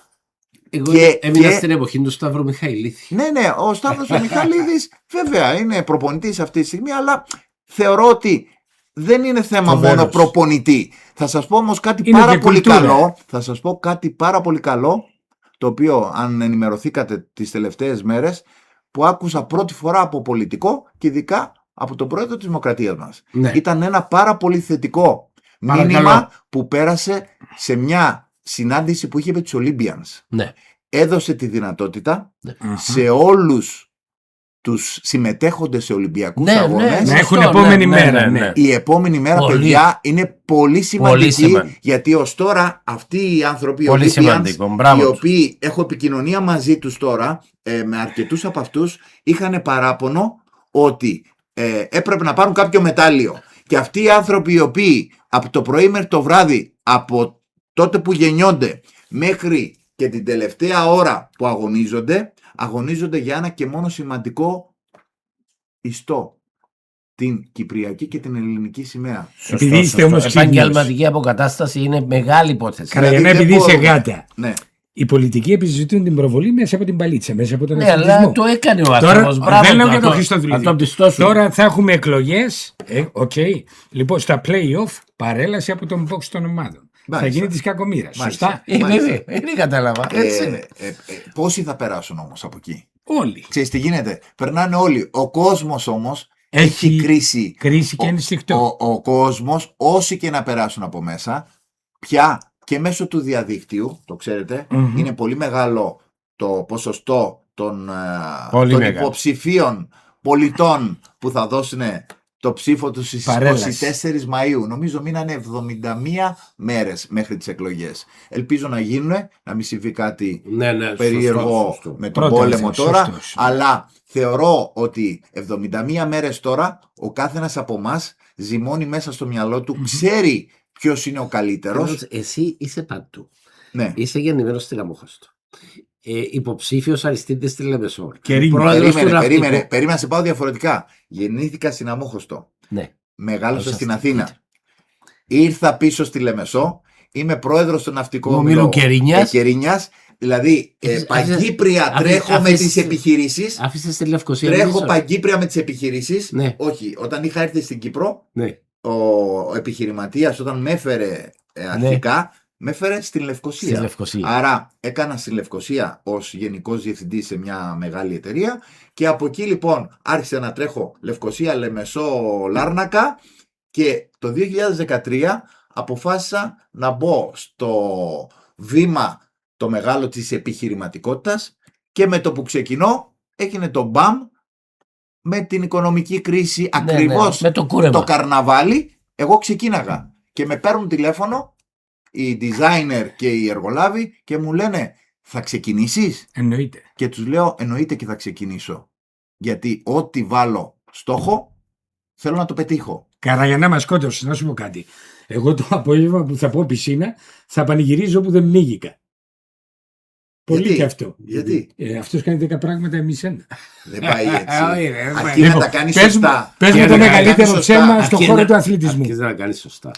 Εγώ έμεινα στην εποχή του Σταύρου Μιχαηλίδη. Ναι, ο Σταύρος ο Μιχαηλίδης βέβαια είναι προπονητής αυτή τη στιγμή, αλλά θεωρώ ότι δεν είναι θέμα μόνο προπονητή. Θα σας πω όμως κάτι πάρα πολύ καλό. Θα σας πω κάτι πάρα πολύ καλό, το οποίο, αν ενημερωθήκατε τις τελευταίες μέρες, που άκουσα πρώτη φορά από πολιτικό και ειδικά από τον πρόεδρο της Δημοκρατίας μας. Ναι. Ήταν ένα πάρα πολύ θετικό μήνυμα που πέρασε σε μια συνάντηση που είχε με τους Olympians. Ναι. Έδωσε τη δυνατότητα σε όλους τους συμμετέχοντες σε Ολυμπιακούς αγώνες να έχουν επόμενη μέρα. Η επόμενη μέρα, παιδιά, είναι πολύ σημαντική, γιατί ως τώρα αυτοί οι άνθρωποι, οι οποίοι έχω επικοινωνία μαζί τους τώρα, με αρκετούς από αυτούς, είχαν παράπονο ότι έπρεπε να πάρουν κάποιο μετάλλιο. Και αυτοί οι άνθρωποι οι οποίοι από το πρωί μέχρι το βράδυ, από τότε που γεννιόνται μέχρι και την τελευταία ώρα που αγωνίζονται για ένα και μόνο σημαντικό ιστό, την κυπριακή και την ελληνική σημαία. Επειδή είστε όμως επαγγελματική αποκατάσταση είναι μεγάλη υπόθεση. Καραγιανά, επειδή είσαι γάτα. Ναι. Οι πολιτικοί επιζητούν την προβολή μέσα από την παλίτσα, μέσα από τον αθλητισμό. Ναι, αλλά το έκανε ο άνθρωπος. Δεν λέω για τον Χριστοδουλίδη. Τώρα θα έχουμε εκλογές. Λοιπόν, στα play-off παρέλαση από τον box των ομάδων. Θα γίνει της κακομοίρας. Σωστά. Δεν κατάλαβα. Πόσοι θα περάσουν όμως από εκεί? Όλοι. Ξέρεις τι γίνεται? Περνάνε όλοι. Ο κόσμος όμως έχει κρίση και ενστικτό. Ο κόσμος, όσοι και να περάσουν από μέσα, πια και μέσω του διαδικτύου, το ξέρετε, είναι πολύ μεγάλο το ποσοστό των υποψηφίων πολιτών που θα δώσουν το ψήφο τους στις 24 Μαΐου. Νομίζω μείνανε 71 μέρες μέχρι τις εκλογές. Ελπίζω να γίνουν, να μην συμβεί κάτι περίεργο με τον πόλεμο τώρα, αλλά θεωρώ ότι 71 μέρες τώρα ο κάθενας από εμάς ζυμώνει μέσα στο μυαλό του, ξέρει ποιος είναι ο καλύτερος. Εσύ είσαι παντού. Ναι. Είσαι γεννημένος στην Αμόχωστο. Υποψήφιος Αριστίδης στη Λεμεσό. Περίμενε, να σε πάω διαφορετικά. Γεννήθηκα στην Αμόχωστο. Ναι. Μεγάλωσα στην Αθήνα. Ήρθα πίσω στη Λεμεσό. Είμαι πρόεδρος του Ναυτικού Ομίλου Κερίνιας. Δηλαδή, παγκύπρια τρέχω με τις επιχειρήσεις. Άφησες στη Λευκοσία. Τρέχω παγκύπρια με τις επιχειρήσεις. Ναι. Όχι, όταν είχα έρθει στην Κύπρο, ναι, ο επιχειρηματίας όταν με έφερε αρχικά, με έφερε στην Λευκοσία. Άρα έκανα στη Λευκοσία ως γενικός διευθυντής σε μια μεγάλη εταιρεία και από εκεί λοιπόν άρχισα να τρέχω Λευκοσία, Λεμεσό, Λάρνακα και το 2013 αποφάσισα να μπω στο βήμα το μεγάλο της επιχειρηματικότητας και με το που ξεκινώ έγινε το μπαμ με την οικονομική κρίση, ακριβώς με το καρναβάλι. Εγώ ξεκίναγα και με παίρνουν τηλέφωνο οι designer και οι εργολάβοι και μου λένε θα ξεκινήσεις? Εννοείται. Και τους λέω εννοείται και θα ξεκινήσω, γιατί ό,τι βάλω στόχο θέλω να το πετύχω. Καραγιανά μας σκότωσε, να σου πω κάτι. Εγώ το απόγευμα που θα πω πισίνα θα πανηγυρίζω που δεν πνίγηκα. Πολύ και αυτό. Γιατί? Αυτός κάνει 10 πράγματα, εμείς ένα. Δεν πάει έτσι. Αρκεί να τα κάνει σωστά. Πες μου το μεγαλύτερο ψέμα στον χώρο του αθλητισμού. Αρκείς να κάνεις σωστά.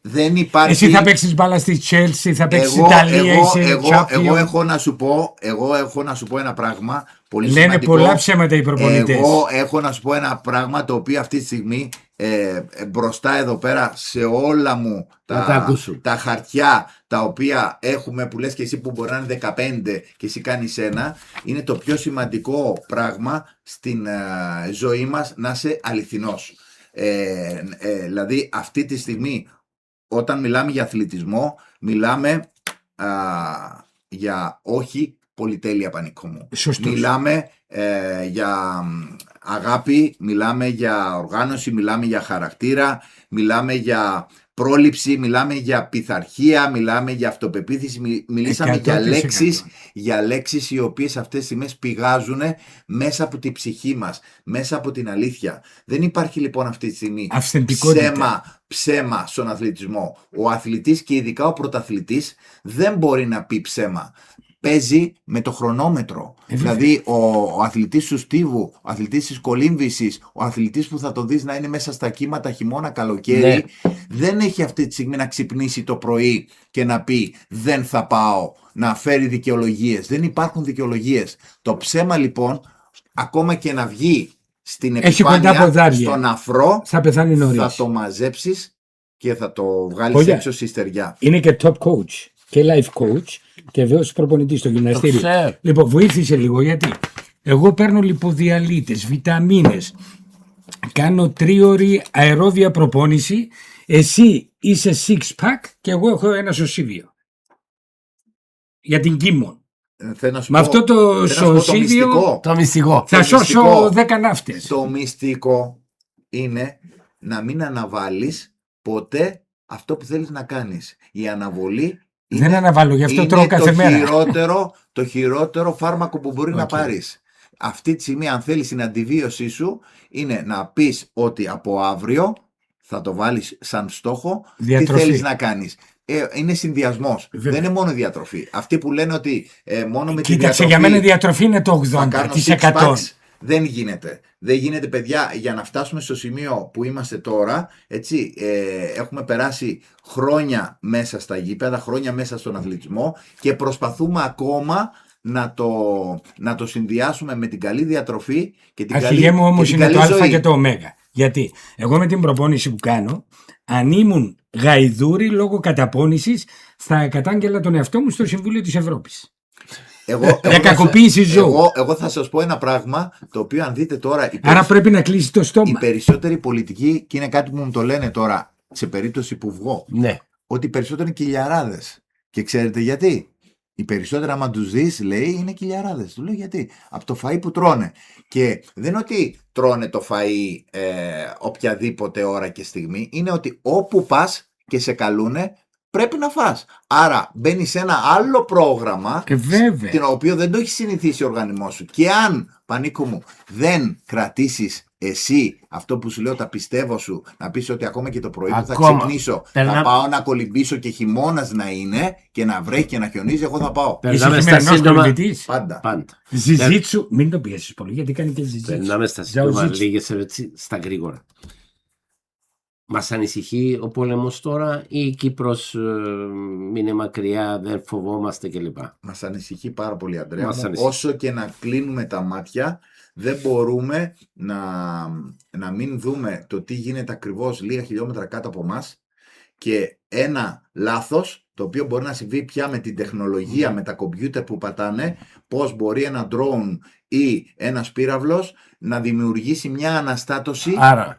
Δεν υπάρχει. Εσύ θα παίξεις μπάλα στη Chelsea, θα παίξεις Ιταλία, εγώ έχω να σου πω ένα πράγμα πολύ σημαντικό. Λένε πολλά ψέματα οι προπονητές. Εγώ έχω να σου πω ένα πράγμα το οποίο αυτή τη στιγμή μπροστά εδώ πέρα σε όλα μου τα χαρτιά τα οποία έχουμε, που λες και εσύ που μπορεί να είναι 15 και εσύ κάνεις ένα, είναι το πιο σημαντικό πράγμα στην ζωή μας, να είσαι αληθινός. Δηλαδή αυτή τη στιγμή όταν μιλάμε για αθλητισμό μιλάμε για όχι πολυτέλεια, Πανίκο μου. Σωστός. Μιλάμε για αγάπη, μιλάμε για οργάνωση, μιλάμε για χαρακτήρα, μιλάμε για πρόληψη, μιλάμε για πειθαρχία, μιλάμε για αυτοπεποίθηση, μιλήσαμε για λέξεις οι οποίες αυτές τις στιγμές πηγάζουν μέσα από τη ψυχή μας, μέσα από την αλήθεια. Δεν υπάρχει λοιπόν αυτή τη στιγμή ψέμα στον αθλητισμό. Ο αθλητής και ειδικά ο πρωταθλητής δεν μπορεί να πει ψέμα. Παίζει με το χρονόμετρο. Δηλαδή ο αθλητής του Στίβου, ο αθλητής της κολύμβησης, ο αθλητής που θα το δεις να είναι μέσα στα κύματα χειμώνα καλοκαίρι, δεν έχει αυτή τη στιγμή να ξυπνήσει το πρωί και να πει δεν θα πάω, να φέρει δικαιολογίες. Δεν υπάρχουν δικαιολογίες. Το ψέμα λοιπόν, ακόμα και να βγει στην επιφάνεια, στον αφρό, θα πεθάνει νωρίς. Θα το μαζέψεις και θα το βγάλεις έξω στη στεριά. Είναι και top coach. και life coach και βέβαια προπονητής στο γυμναστήριο. Λοιπόν, βοήθησε λίγο γιατί εγώ παίρνω λιποδιαλύτες, βιταμίνες, κάνω 3ωρη αερόβια προπόνηση, εσύ είσαι six pack και εγώ έχω ένα σωσίβιο. Για την Κίμων. Με αυτό το σωσίβιο το μυστικό. Θα σώσω 10 ναύτες. Το μυστικό είναι να μην αναβάλεις ποτέ αυτό που θέλεις να κάνεις. Η αναβολή δεν αναβάλω, γι' αυτό τρώω κάθε μέρα. Το χειρότερο φάρμακο που μπορεί να πάρεις. Αυτή τη στιγμή, αν θέλεις την αντιβίωσή σου, είναι να πεις ότι από αύριο θα το βάλεις σαν στόχο. Τι θέλεις να κάνεις. Είναι συνδυασμός. Δεν είναι μόνο διατροφή. Αυτοί που λένε ότι μόνο με τη διατροφή. Για μένα η διατροφή είναι το 80%. Δεν γίνεται. Δεν γίνεται, παιδιά, για να φτάσουμε στο σημείο που είμαστε τώρα. Έτσι, έχουμε περάσει χρόνια μέσα στα γήπεδα, χρόνια μέσα στον αθλητισμό και προσπαθούμε ακόμα να το συνδυάσουμε με την καλή διατροφή και την καλή ζωή. Μου όμως είναι το α και το ω. Γιατί εγώ με την προπόνηση που κάνω, αν ήμουν γαϊδούρη λόγω καταπώνησης, θα κατάγγελα τον εαυτό μου στο Συμβούλιο της Ευρώπης. Εγώ θα σας πω ένα πράγμα το οποίο αν δείτε τώρα. Άρα πρέπει να κλείσει το στόμα. Οι περισσότεροι πολιτικοί, και είναι κάτι που μου το λένε τώρα σε περίπτωση που βγω, ναι, ότι οι περισσότεροι είναι κοιλιαράδες. Και ξέρετε γιατί? Οι περισσότεροι, άμα τους δεις, λέει, είναι κοιλιαράδες. Του λέω γιατί? Από το φαΐ που τρώνε. Και δεν είναι ότι τρώνε το φαΐ οποιαδήποτε ώρα και στιγμή. Είναι ότι όπου πας και σε καλούνε, πρέπει να φας. Άρα μπαίνει σε ένα άλλο πρόγραμμα, το οποίο δεν το έχει συνηθίσει ο οργανισμός σου. Και αν, Πανίκο μου, δεν κρατήσεις εσύ αυτό που σου λέω, τα πιστεύω σου, να πεις ότι ακόμα και το πρωί που θα ξυπνήσω, θα πάω να κολυμπήσω και χειμώνας να είναι και να βρέχει και να χιονίζει, εγώ θα πάω. Περνάμε στα σύντομα. Πάντα. Ζητήσου, μην το πιέσεις πολύ, γιατί κάνει και ζητήσου. Περνάμε στα σύντομα, λίγες στα γρήγορα. Μας ανησυχεί ο πόλεμος τώρα ή η Κύπρος είναι μακριά, δεν φοβόμαστε κλπ? Μας ανησυχεί πάρα πολύ, Αντρέα. Όσο και να κλείνουμε τα μάτια, δεν μπορούμε να μην δούμε το τι γίνεται ακριβώς λίγα χιλιόμετρα κάτω από μας και ένα λάθος, το οποίο μπορεί να συμβεί πια με την τεχνολογία, με τα κομπιούτερ που πατάνε, πώς μπορεί ένα drone ή ένας πύραυλος να δημιουργήσει μια αναστάτωση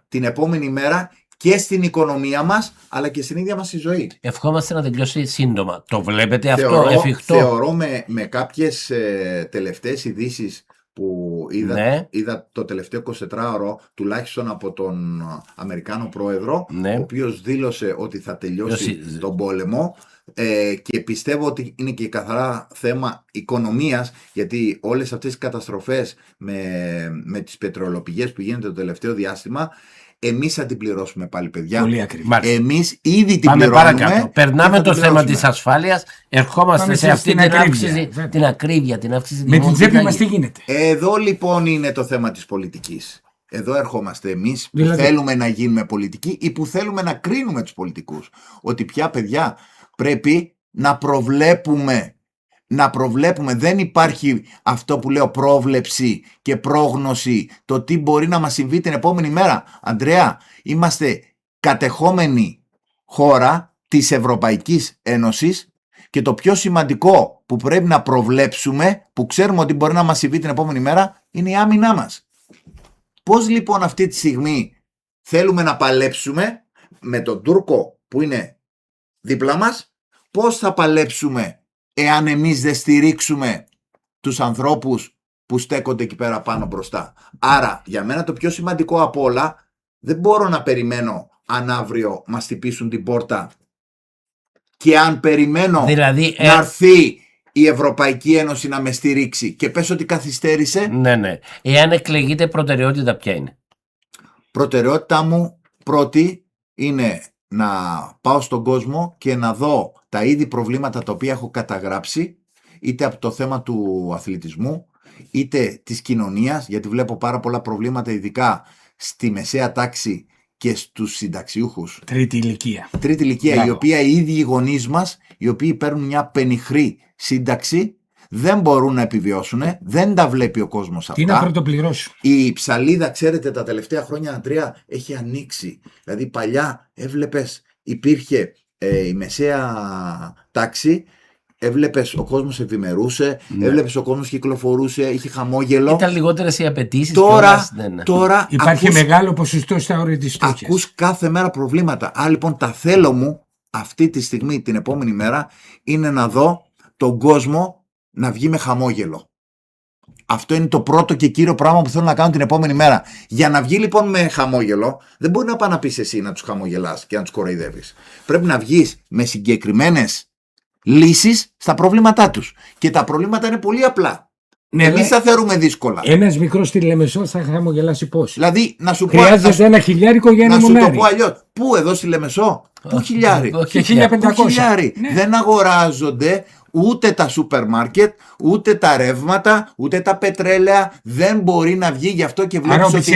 την επόμενη μέρα και στην οικονομία μας, αλλά και στην ίδια μας τη ζωή. Ευχόμαστε να τελειώσει σύντομα. Το βλέπετε αυτό εφικτό? Θεωρώ με κάποιες τελευταίες ειδήσεις που είδα το τελευταίο 24ωρο, τουλάχιστον από τον Αμερικάνο πρόεδρο, ο οποίος δήλωσε ότι θα τελειώσει τον πόλεμο, και πιστεύω ότι είναι και καθαρά θέμα οικονομίας, γιατί όλες αυτές οι καταστροφές με τις πετρελαιοπηγές που γίνεται το τελευταίο διάστημα, εμείς θα την πληρώσουμε πάλι, παιδιά. Πολύ ακριβά. Εμείς ήδη την πάμε πληρώνουμε. Παρακάτω. Περνάμε το θέμα της ασφάλειας. Ερχόμαστε σε αυτή την ακρίβεια, την αύξηση. Με την τσέπη μας τι γίνεται? Εδώ λοιπόν είναι το θέμα της πολιτικής. Εδώ ερχόμαστε εμείς που θέλουμε να γίνουμε πολιτικοί ή που θέλουμε να κρίνουμε τους πολιτικούς. Ότι πια, παιδιά, πρέπει να προβλέπουμε. Δεν υπάρχει αυτό που λέω πρόβλεψη και πρόγνωση, το τι μπορεί να μας συμβεί την επόμενη μέρα. Αντρέα, είμαστε κατεχόμενη χώρα της Ευρωπαϊκής Ένωσης και το πιο σημαντικό που πρέπει να προβλέψουμε, που ξέρουμε ότι μπορεί να μας συμβεί την επόμενη μέρα, είναι η άμυνά μας. Πώς λοιπόν αυτή τη στιγμή θέλουμε να παλέψουμε με τον Τούρκο που είναι δίπλα μας? Πώς θα παλέψουμε εάν εμείς δεν στηρίξουμε τους ανθρώπους που στέκονται εκεί πέρα πάνω μπροστά? Άρα, για μένα το πιο σημαντικό απ' όλα, δεν μπορώ να περιμένω αν αύριο μας χτυπήσουν την πόρτα και αν περιμένω να έρθει η Ευρωπαϊκή Ένωση να με στηρίξει και πες ότι καθυστέρησε. Ναι. Εάν εκλεγείτε, προτεραιότητα ποια είναι? Προτεραιότητά μου πρώτη είναι να πάω στον κόσμο και να δω τα είδη προβλήματα τα οποία έχω καταγράψει, είτε από το θέμα του αθλητισμού, είτε της κοινωνίας, γιατί βλέπω πάρα πολλά προβλήματα, ειδικά στη μεσαία τάξη και στους συνταξιούχους. Τρίτη ηλικία. Η οποία οι ίδιοι οι γονείς μας, οι οποίοι παίρνουν μια πενιχρή σύνταξη, δεν μπορούν να επιβιώσουν, δεν τα βλέπει ο κόσμος αυτά. Τι να πρωτοπληρώσουν. Η ψαλίδα, ξέρετε, τα τελευταία χρόνια, Αντρέα, έχει ανοίξει. Δηλαδή παλιά έβλεπες, υπήρχε η μεσαία τάξη Έβλεπες ο κόσμος ευημερούσε, έβλεπες ο κόσμος κυκλοφορούσε, είχε χαμόγελο. Ήταν λιγότερες οι απαιτήσεις. Τώρα υπάρχει μεγάλο ποσοστό στα όρια της φτώχειας. Ακούς κάθε μέρα προβλήματα. Λοιπόν, τα θέλω μου αυτή τη στιγμή, την επόμενη μέρα, είναι να δω τον κόσμο να βγει με χαμόγελο. Αυτό είναι το πρώτο και κύριο πράγμα που θέλω να κάνω την επόμενη μέρα. Για να βγει λοιπόν με χαμόγελο, δεν μπορεί να πάει να πεις εσύ να τους χαμογελάς και να τους κοροϊδεύεις. Πρέπει να βγεις με συγκεκριμένες λύσεις στα προβλήματά τους. Και τα προβλήματα είναι πολύ απλά. Ναι, εμείς θα θεωρούμε δύσκολα. Ένας μικρός στη Λεμεσό θα χαμογελάσει πώς. Δηλαδή, να σου χρειάζεται ένα χιλιάρικο για ένα μουνάρι. Να σου το πω αλλιώς. Πού εδώ στη Λεμεσό, πού χιλιάρι. Και 1500. Ναι. Δεν αγοράζονται ούτε τα σούπερ μάρκετ, ούτε τα ρεύματα, ούτε τα πετρέλαια. Δεν μπορεί να βγει, γι' αυτό και βλέπεις ότι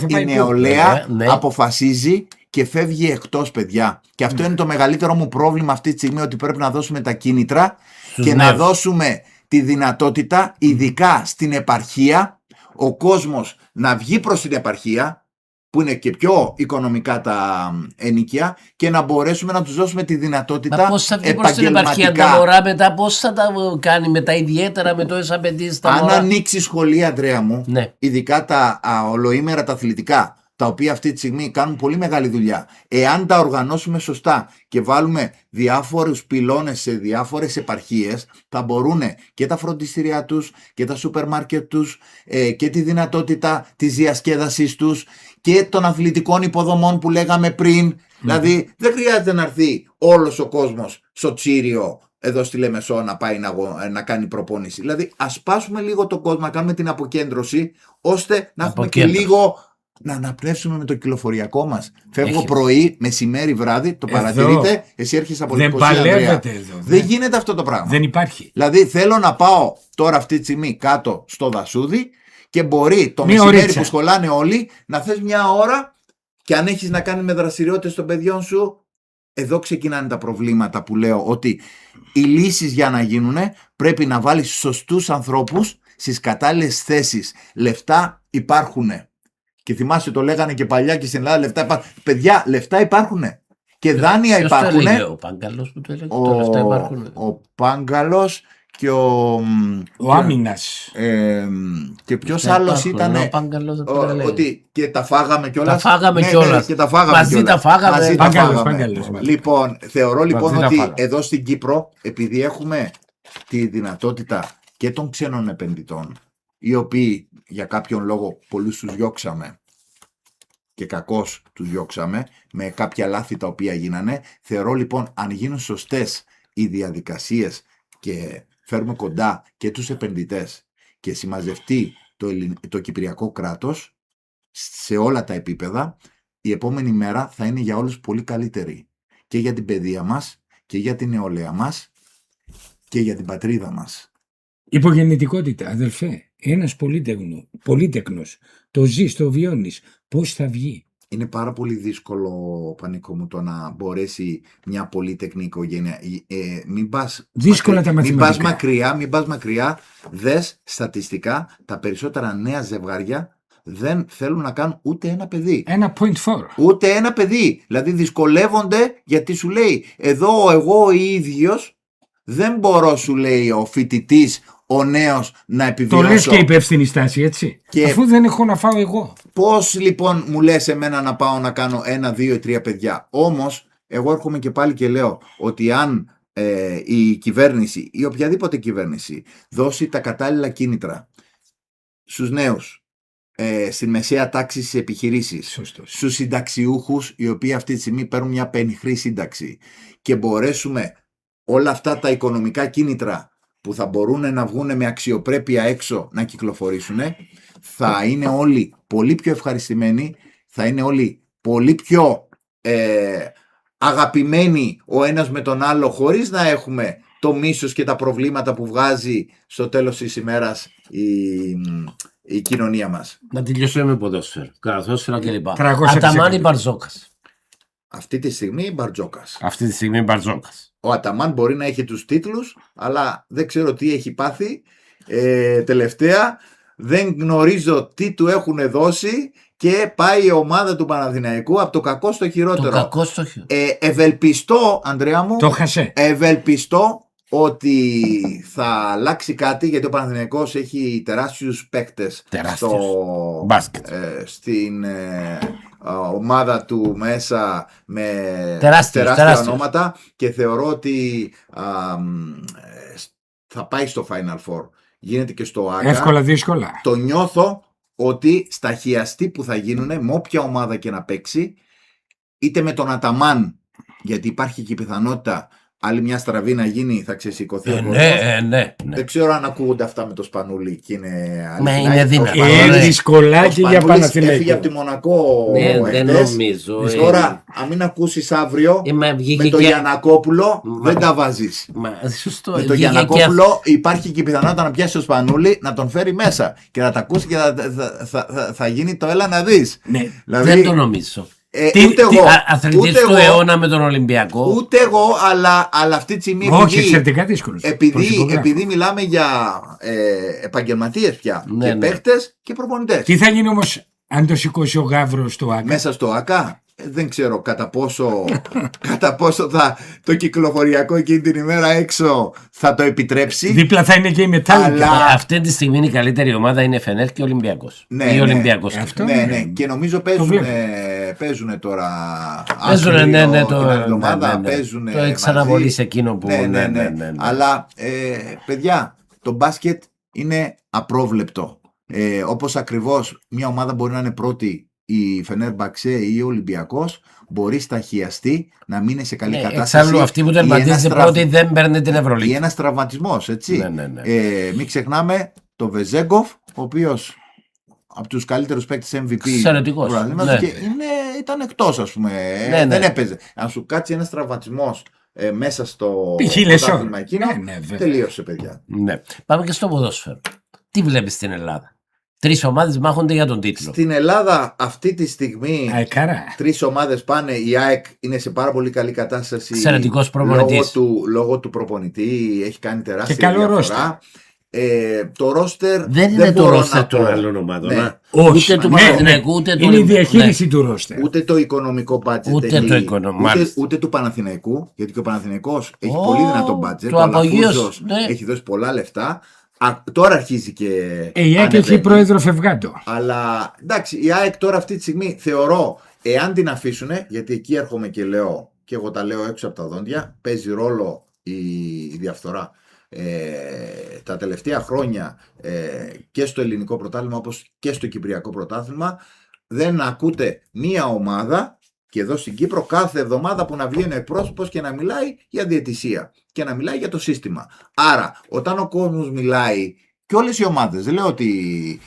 η νεολαία αποφασίζει και φεύγει εκτός, παιδιά. Και αυτό είναι το μεγαλύτερο μου πρόβλημα αυτή τη στιγμή, ότι πρέπει να δώσουμε τα κίνητρα και να δώσουμε τη δυνατότητα, ειδικά στην επαρχία, ο κόσμος να βγει προς την επαρχία, που είναι και πιο οικονομικά τα ενοίκια, και να μπορέσουμε να τους δώσουμε τη δυνατότητα πώς θα βγει προς την επαρχία τα μωρά μετά, πώς θα τα κάνει μετά, ιδιαίτερα με τόσες απαιτήσεις τα μωρά. Αν ανοίξει σχολεία, Ανδρέα μου, ειδικά τα ολοήμερα τα αθλητικά, τα οποία αυτή τη στιγμή κάνουν πολύ μεγάλη δουλειά, εάν τα οργανώσουμε σωστά και βάλουμε διάφορους πυλώνες σε διάφορες επαρχίες, θα μπορούν και τα φροντιστήριά τους και τα σούπερ μάρκετ τους και τη δυνατότητα της διασκέδασης τους και των αθλητικών υποδομών που λέγαμε πριν. Δηλαδή δεν χρειάζεται να έρθει όλος ο κόσμος στο Τσίριο εδώ στη Λεμεσό να πάει να κάνει προπόνηση. Δηλαδή ας σπάσουμε λίγο τον κόσμο, να κάνουμε την αποκέντρωση, ώστε να έχουμε και λίγο να αναπνεύσουμε με το κυκλοφοριακό μας. Φεύγω πρωί, μεσημέρι, βράδυ, το παρατηρείτε, εσύ έρχεσαι από την Ανδρέα. Δεν γίνεται αυτό το πράγμα. Δεν υπάρχει. Δηλαδή θέλω να πάω τώρα αυτή τη στιγμή κάτω στο Δασούδι και μπορεί το μεσημέρι που σχολάνε όλοι να θες μια ώρα, και αν έχεις να κάνει με δραστηριότητες των παιδιών σου, εδώ ξεκινάνε τα προβλήματα που λέω, ότι οι λύσεις για να γίνουν πρέπει να βάλεις σωστούς ανθρώπους στις κατάλληλες θέσεις. Λεφτά υπάρχουν. Και θυμάσαι, το λέγανε και παλιά και στην Ελλάδα, λεφτά υπάρχουν. Παιδιά, λεφτά υπάρχουν. Και δάνεια υπάρχουν. Ο Πάγκαλος που το έλεγε, τα λεφτά υπάρχουν. Ο Πάγκαλος και ο Άμυνας. Και ποιος άλλος ήταν. Ότι και τα φάγαμε κιόλας. Τα φάγαμε κιόλας. Μαζί τα φάγαμε. Λοιπόν, θεωρώ λοιπόν ότι εδώ στην Κύπρο, επειδή έχουμε τη δυνατότητα και των ξένων επενδυτών, οι οποίοι για κάποιον λόγο πολλούς τους διώξαμε και κακώς τους διώξαμε με κάποια λάθη τα οποία γίνανε, θεωρώ λοιπόν, αν γίνουν σωστές οι διαδικασίες και φέρουμε κοντά και τους επενδυτές και συμμαζευτεί το κυπριακό κράτος σε όλα τα επίπεδα, η επόμενη μέρα θα είναι για όλους πολύ καλύτερη, και για την παιδεία μας και για την νεολαία μας και για την πατρίδα μας. Υπογεννητικότητα, αδελφέ. Ένας πολύτεκνος, το ζεις, το βιώνεις. Πώς θα βγει? Είναι πάρα πολύ δύσκολο, Πανίκο μου, το να μπορέσει μια πολύτεκνη οικογένεια. Δύσκολα τα μαθηματικά. Μην πας μακριά. Δες στατιστικά, τα περισσότερα νέα ζευγάρια δεν θέλουν να κάνουν ούτε ένα παιδί. 1.4. Ούτε ένα παιδί. Δηλαδή δυσκολεύονται, γιατί σου λέει, εδώ εγώ ο ίδιος δεν μπορώ, σου λέει ο φοιτητής, ο νέος, να επιβιώσω. Το λες και υπεύθυνη στάση, έτσι. Και αφού δεν έχω να φάω εγώ. Πώς λοιπόν μου λες εμένα να πάω να κάνω 1, 2, 3 παιδιά? Όμως εγώ έρχομαι και πάλι και λέω ότι αν η κυβέρνηση ή οποιαδήποτε κυβέρνηση δώσει τα κατάλληλα κίνητρα στους νέους, στην μεσαία τάξη στις επιχειρήσεις, στους συνταξιούχους, οι οποίοι αυτή τη στιγμή παίρνουν μια πενιχρή σύνταξη, και μπορέσουμε όλα αυτά τα οικονομικά κίνητρα που θα μπορούν να βγουν με αξιοπρέπεια έξω να κυκλοφορήσουν, θα είναι όλοι πολύ πιο ευχαριστημένοι, θα είναι όλοι πολύ πιο αγαπημένοι ο ένας με τον άλλο, χωρίς να έχουμε το μίσος και τα προβλήματα που βγάζει στο τέλος της ημέρας η κοινωνία μας. Να τελειώσουμε με ποδόσφαιρο, καραθόσφαιρο κλπ. Αταμάν ή Μπαρτζόκας? Αυτή τη στιγμή Μπαρτζόκας. Ο Αταμάν μπορεί να έχει τους τίτλους, αλλά δεν ξέρω τι έχει πάθει τελευταία. Δεν γνωρίζω τι του έχουν δώσει και πάει η ομάδα του Παναθηναϊκού από το κακό στο χειρότερο. Ευελπιστώ, Ανδρέα μου, το χασέ. Ευελπιστώ ότι θα αλλάξει κάτι, γιατί ο Παναθηναϊκός έχει τεράστιους παίκτες στο μπάσκετ. Στην ομάδα του μέσα με τεράστια ονόματα, και θεωρώ ότι θα πάει στο Final Four. Γίνεται και στο ΆΚΑ. Εύκολα δύσκολα. Το νιώθω ότι στα χιαστή που θα γίνουν, με όποια ομάδα και να παίξει, είτε με τον Αταμάν, γιατί υπάρχει και η πιθανότητα άλλη μια στραβή να γίνει, θα ξεσηκωθεί ο κόσμος. Ναι. Δεν ξέρω αν ακούγονται αυτά με το Σπανούλι και είναι αληθινά. Είναι δυνατό. Δυσκολάκι για Παναθηναϊκό. Έφυγε από τη Μονακό. Δεν νομίζω. Τώρα, αν μην ακούσεις αύριο, με τον Γιαννακόπουλο δεν τα βάζεις. Με τον Γιαννακόπουλο υπάρχει και η πιθανότητα να πιάσει το Σπανούλι, να τον φέρει μέσα και να τα ακούσει και θα γίνει το έλα να δεις. Δεν το νομίζω. Ούτε εγώ. Αθλητής του αιώνα με τον Ολυμπιακό. Ούτε εγώ, αλλά αυτή τη στιγμή. Όχι, εξαιρετικά δύσκολο. Επειδή μιλάμε για επαγγελματίες πια. Και παίχτες και προπονητές. Τι θα γίνει όμως αν το σηκώσει ο Γαύρος στο ΆΚΑ? Μέσα στο ΆΚΑ. Δεν ξέρω κατά πόσο το κυκλοφοριακό εκείνη την ημέρα έξω θα το επιτρέψει. Δίπλα θα είναι και η Μετάλλικα. Αυτή τη στιγμή η καλύτερη ομάδα είναι Φενέρ και Ολυμπιακός. Ναι, Ολυμπιακός. Ναι. Και νομίζω παίζουν τώρα. Το εξαναβολείς εκείνο που. Ναι. Αλλά παιδιά, το μπάσκετ είναι απρόβλεπτο. Όπως ακριβώς μια ομάδα μπορεί να είναι πρώτη, η Φενέρμπαξε ή ο Ολυμπιακός, μπορεί στα χιαστή να μείνει σε καλή κατάσταση. Εξάλλου αυτή που τερματίζει πρώτη δεν παίρνει την Ευρωλίγα. Ή ένας τραυματισμός, έτσι. Ναι. Μην ξεχνάμε το Βεζέγκοφ, ο οποίος από τους καλύτερους παίκτες MVP και ήταν εκτός, ας πούμε. Δεν έπαιζε. Αν σου κάτσει ένας τραυματισμός μέσα στο πρωτάθλημα εκείνο, τελείωσε, παιδιά. Ναι. Πάμε και στο ποδόσφαιρο. Τι βλέπεις στην Ελλάδα? 3 ομάδες μάχονται για τον τίτλο. Στην Ελλάδα αυτή τη στιγμή 3 ομάδες πάνε. Η ΑΕΚ είναι σε πάρα πολύ καλή κατάσταση. Εξαιρετικός προπονητής. Λόγω του προπονητή, έχει κάνει τεράστια και καλό διαφορά. Το ρόστερ δεν είναι το ρόστερ των άλλων ομάδων. Ναι. Ούτε του Παναθηναϊκού, ούτε του. Είναι η διαχείριση του ρόστερ. Ούτε το οικονομικό budget. Ούτε του Παναθηναϊκού, γιατί και ο Παναθηναϊκός έχει πολύ δυνατό budget. Ο Αλαφούζος έχει δώσει πολλά λεφτά. Τώρα αρχίζει και. Η ΑΕΚ έχει πρόεδρο Φευγάτο. Αλλά εντάξει, η ΑΕΚ τώρα αυτή τη στιγμή θεωρώ, εάν την αφήσουν, γιατί εκεί έρχομαι και λέω, και εγώ τα λέω έξω από τα δόντια, παίζει ρόλο η διαφθορά. Τα τελευταία χρόνια και στο ελληνικό πρωτάθλημα όπως και στο κυπριακό πρωτάθλημα δεν ακούτε μία ομάδα, και εδώ στην Κύπρο, κάθε εβδομάδα που να βγαίνει ο εκπρόσωπος και να μιλάει για διαιτησία και να μιλάει για το σύστημα. Άρα, όταν ο κόσμος μιλάει, και όλες οι ομάδες, δεν λέω ότι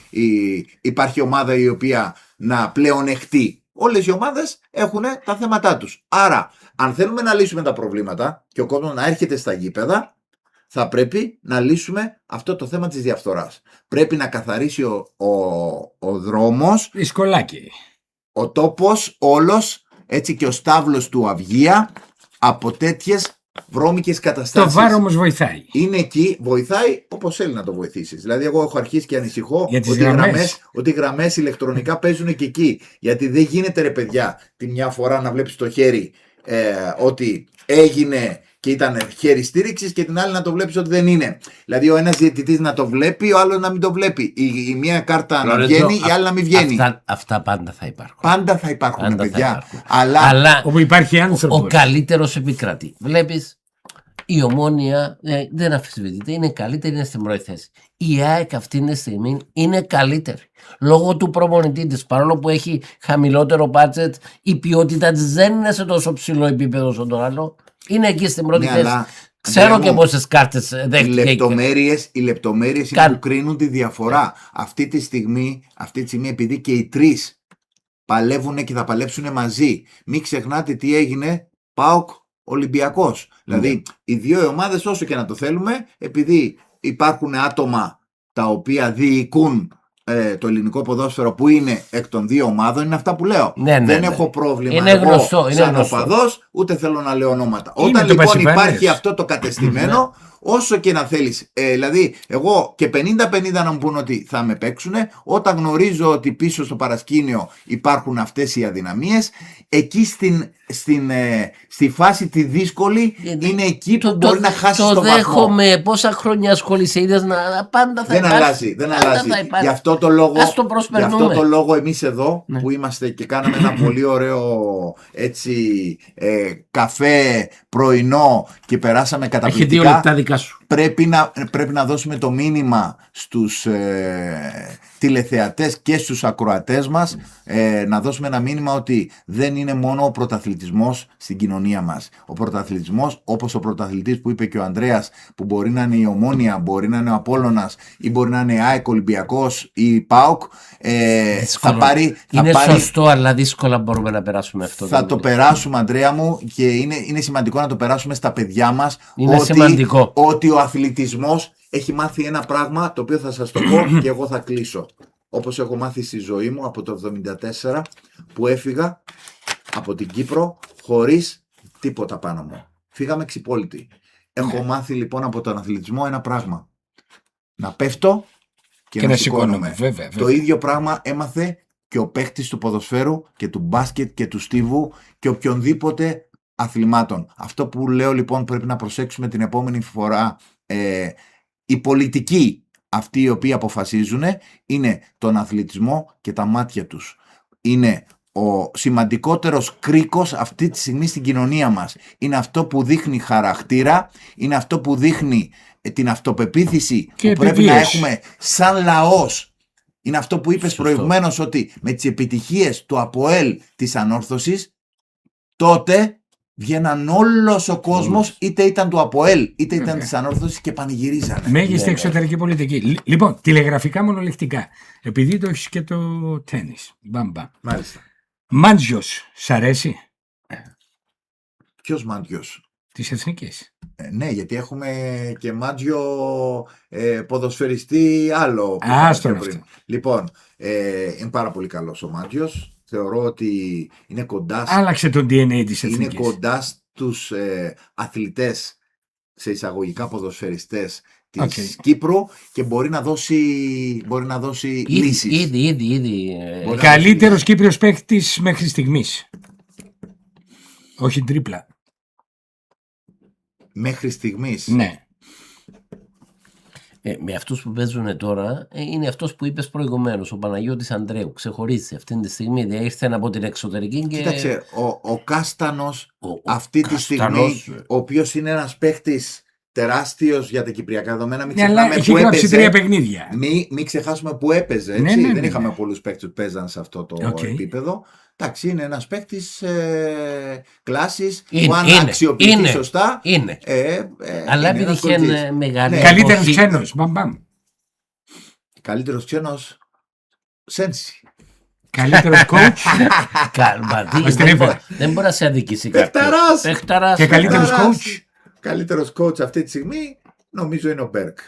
υπάρχει ομάδα η οποία να πλεονεκτεί. Όλες οι ομάδες έχουν τα θέματά τους. Άρα, αν θέλουμε να λύσουμε τα προβλήματα και ο κόσμος να έρχεται στα γήπεδα, θα πρέπει να λύσουμε αυτό το θέμα της διαφθοράς. Πρέπει να καθαρίσει ο δρόμος, ο τόπος όλος, έτσι και ο στάβλος του Αυγία, από τέτοιες βρώμικες καταστάσεις. Το VAR όμως βοηθάει. Είναι εκεί, βοηθάει όπως θέλει να το βοηθήσεις. Δηλαδή, εγώ έχω αρχίσει και ανησυχώ ότι οι γραμμές ηλεκτρονικά παίζουν και εκεί. Γιατί δεν γίνεται, ρε παιδιά, τη μια φορά να βλέπεις το χέρι ότι έγινε και ήταν χέρι στήριξης, και την άλλη να το βλέπεις ότι δεν είναι. Δηλαδή, ο ένας διαιτητής να το βλέπει, ο άλλος να μην το βλέπει. Η μία κάρτα να βγαίνει, η άλλη να μην βγαίνει. Αυτά πάντα θα υπάρχουν. Πάντα θα υπάρχουν, παιδιά. Αλλά όπου υπάρχει άνθρωπος, ο καλύτερος επικρατεί. Βλέπεις, η Ομόνοια δεν αμφισβητείται, είναι καλύτερη, είναι στην πρώτη θέση. Η ΑΕΚ αυτή τη στιγμή είναι καλύτερη. Λόγω του προπονητή της, παρόλο που έχει χαμηλότερο budget, η ποιότητα της δεν είναι σε τόσο ψηλό επίπεδο όσο το άλλο. Είναι εκεί στην πρώτη θέση. Ξέρω και πόσες κάρτες δέχτηκε. Οι λεπτομέρειες είναι που κρίνουν τη διαφορά. Αυτή τη στιγμή, επειδή και οι τρεις παλεύουν και θα παλέψουν μαζί, μην ξεχνάτε τι έγινε ΠΑΟΚ Ολυμπιακός. Δηλαδή, οι δύο ομάδες, όσο και να το θέλουμε, επειδή υπάρχουν άτομα τα οποία διοικούν το ελληνικό ποδόσφαιρο που είναι εκ των δύο ομάδων είναι αυτά που λέω. Δεν έχω πρόβλημα είναι εγώ γνωστό, σαν οπαδός, ούτε θέλω να λέω ονόματα. Όταν λοιπόν υπάρχει αυτό το κατεστημένο, όσο και να θέλεις, δηλαδή εγώ και 50-50 να μου πούν ότι θα με παίξουνε, όταν γνωρίζω ότι πίσω στο παρασκήνιο υπάρχουν αυτές οι αδυναμίες, εκεί στη φάση τη δύσκολη είναι εκεί που μπορεί να χάσει το βαθμό. Το δέχομαι. Πόσα χρόνια ασχολείσαι, είδες να πάντα θα υπάρχει. Δεν αλλάζει. Γι' αυτό το λόγο εμείς εδώ που είμαστε και κάναμε ένα πολύ ωραίο έτσι καφέ πρωινό και περάσαμε καταπληκτικά. Έχει 2 λεπτά δικά σου. Πρέπει να δώσουμε το μήνυμα στους τηλεθεατές και στους ακροατές μας, να δώσουμε ένα μήνυμα ότι δεν είναι μόνο ο πρωταθλητισμός στην κοινωνία μας. Ο πρωταθλητισμός, όπως ο πρωταθλητής που είπε και ο Ανδρέας, που μπορεί να είναι η Ομόνοια, μπορεί να είναι ο Απόλλωνας ή μπορεί να είναι η ΑΕΚ, Ολυμπιακός ή η ΠΑΟΚ, θα πάρει... σωστό, αλλά δύσκολα μπορούμε να περάσουμε αυτό. Θα το περάσουμε, Ανδρέα μου, και είναι σημαντικό να το περάσουμε στα παιδιά μας. Ότι ο αθλητισμός έχει μάθει ένα πράγμα το οποίο θα σας το πω και εγώ θα κλείσω. Όπως έχω μάθει στη ζωή μου από το 1974 που έφυγα από την Κύπρο χωρίς τίποτα πάνω μου. Φύγαμε ξυπόλυτοι. Έχω μάθει λοιπόν από τον αθλητισμό ένα πράγμα. Να πέφτω και να σηκώνομαι. Βέβαια. Το ίδιο πράγμα έμαθε και ο παίχτης του ποδοσφαίρου και του μπάσκετ και του στίβου και οποιονδήποτε αθλημάτων. Αυτό που λέω λοιπόν πρέπει να προσέξουμε την επόμενη φορά, οι πολιτικοί αυτοί οι οποίοι αποφασίζουν είναι τον αθλητισμό και τα μάτια τους. Είναι ο σημαντικότερος κρίκος αυτή τη στιγμή στην κοινωνία μας. Είναι αυτό που δείχνει χαρακτήρα, είναι αυτό που δείχνει την αυτοπεποίθηση και που πρέπει να έχουμε σαν λαός. Είναι αυτό που είπες προηγουμένως, ότι με τις επιτυχίες του ΑΠΟΕΛ της Ανόρθωσης, τότε βγαίναν όλος ο κόσμος, είτε ήταν του ΑΠΟΕΛ είτε ήταν της Ανόρθωσης, και πανηγυρίζανε. Μέγιστη εξωτερική πολιτική. Λοιπόν, τηλεγραφικά μονολεκτικά. Επειδή το έχεις και το τένις. Μπαμπα. Μάλιστα. Μάντζιος, σ' αρέσει? Ποιος Μάντζιος? Της εθνικής. Ναι, γιατί έχουμε και Μάντζιο ποδοσφαιριστή άλλο. Λοιπόν, είναι πάρα πολύ καλός ο Μάντζιος. Θεωρώ ότι είναι κοντά. Άλλαξε το DNA της εθνικής. Είναι κοντά στους αθλητές, σε εισαγωγικά ποδοσφαιριστές της Κύπρου, και μπορεί να δώσει λύσεις. Ήδη. Καλύτερος Κύπριος παίκτης μέχρι στιγμής. Όχι τρίπλα. Μέχρι στιγμής. Ναι. Με αυτούς που παίζουν τώρα είναι αυτός που είπες προηγουμένως, ο Παναγιώτης Ανδρέου. Ξεχωρίζει αυτή τη στιγμή, ήρθε από την εξωτερική και... Κοίταξε, ο Κάστανος αυτή τη στιγμή, ο οποίος είναι ένας παίχτης τεράστιος για τα κυπριακά δεδομένα. Μην ξεχνάμε που έπαιζε. 3 παιχνίδια. Μην ξεχάσουμε που έπαιζε. Έτσι. Ναι. Δεν είχαμε πολλούς παίκτες που παίζαν σε αυτό το επίπεδο. Εντάξει, είναι ένας παίκτης κλάσης που αν αξιοποιηθεί σωστά. Είναι. Αλλά επειδή είχε μεγάλη. Καλύτερος ξένος. Καλύτερος ξένος. Σένση. Καλύτερος coach. Δεν μπορεί να σε αδικήσει Παιχταράς. Και καλύτερος coach. Καλύτερος coach αυτή τη στιγμή νομίζω είναι ο Μπέρκ.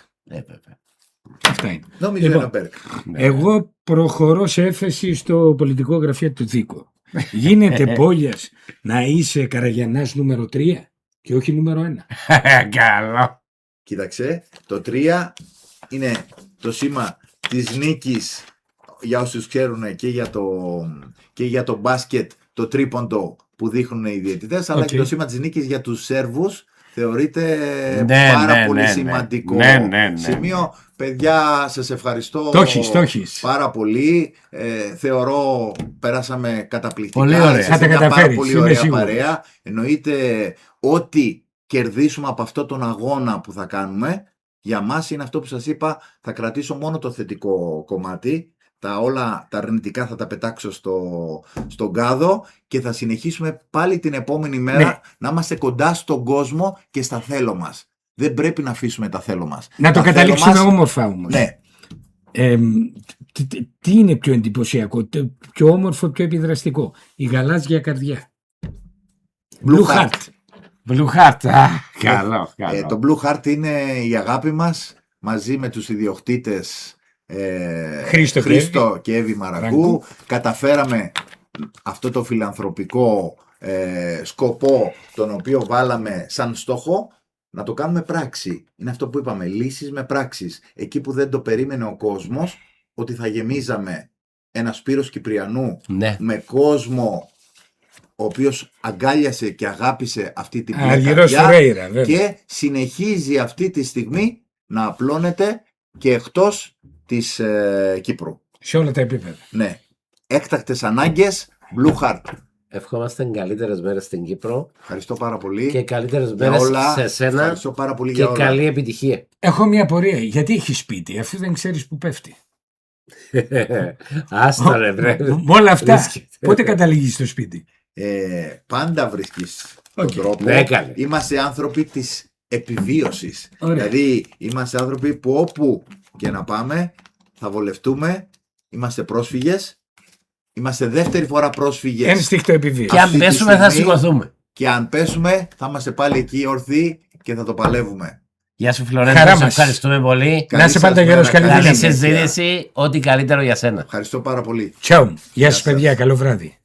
Αυτά είναι. Νομίζω είναι ο Μπέρκ. Εγώ προχωρώ σε έφεση στο πολιτικό γραφείο του Δίκο. Γίνεται πόλιας να είσαι Καραγιαννάς νούμερο 3 και όχι νούμερο 1. Καλό. Κοίταξε, το 3 είναι το σήμα της νίκης, για όσους ξέρουν, και για το μπάσκετ, το τρίποντο που δείχνουν οι διαιτητές, αλλά και το σήμα της νίκης για τους Σέρβους. Θεωρείται πάρα πολύ σημαντικό σημείο. Παιδιά, σας ευχαριστώ πάρα πολύ. Θεωρώ περάσαμε καταπληκτικά. Πολύ ωραία. Θα τα καταφέρεις. Πολύ ωραία παρέα. Εννοείται ότι κερδίσουμε από αυτό τον αγώνα που θα κάνουμε. Για μας είναι αυτό που σας είπα. Θα κρατήσω μόνο το θετικό κομμάτι. Όλα τα αρνητικά θα τα πετάξω στον κάδο και θα συνεχίσουμε πάλι την επόμενη μέρα να είμαστε κοντά στον κόσμο και στα θέλω μας. Δεν πρέπει να αφήσουμε τα θέλω μας. Να το καταλήξουμε όμορφα όμως. Ναι. Τι είναι πιο εντυπωσιακό, πιο όμορφο, πιο επιδραστικό? Η γαλάζια καρδιά. Blue Heart. Καλό. Το Blue Heart είναι η αγάπη μας μαζί με τους ιδιοκτήτες Χρήστο και Εύη Μαρακού. Καταφέραμε αυτό το φιλανθρωπικό σκοπό, τον οποίο βάλαμε σαν στόχο, να το κάνουμε πράξη. Είναι αυτό που είπαμε, λύσεις με πράξεις. Εκεί που δεν το περίμενε ο κόσμος, ότι θα γεμίζαμε ένα Σπύρος Κυπριανού με κόσμο ο οποίος αγκάλιασε και αγάπησε αυτή την πλατεία και συνεχίζει αυτή τη στιγμή να απλώνεται και εκτός της Κύπρου. Σε όλα τα επίπεδα. Ναι. Έκτακτες ανάγκες, Blue Heart. Ευχόμαστε καλύτερες μέρες στην Κύπρο. Ευχαριστώ πάρα πολύ. Και καλύτερες μέρες σε σένα. Ευχαριστώ πάρα πολύ και για όλα. Καλή επιτυχία. Έχω μια απορία. Γιατί έχεις σπίτι, αφού δεν ξέρεις που πέφτει? Άστα ρε βρε. Με όλα αυτά, πότε καταλήγεις στο σπίτι? Πάντα βρίσκεις τον τρόπο. Ναι, είμαστε άνθρωποι της επιβίωσης. Δηλαδή είμαστε άνθρωποι που όπου και να πάμε θα βολευτούμε. Είμαστε πρόσφυγες. Είμαστε δεύτερη φορά πρόσφυγες. Ένστικτο επιβίωση. Και αν πέσουμε θα σηκωθούμε. Και αν πέσουμε θα είμαστε πάλι εκεί ορθοί και θα το παλεύουμε. Γεια σου Φλωρέντα, σε ευχαριστούμε πολύ. Να είσαι πάντα γερός, καλή συζήτηση, ό,τι καλύτερο για σένα. Ευχαριστώ πάρα πολύ. Τσάου. Γεια σας παιδιά, καλό βράδυ.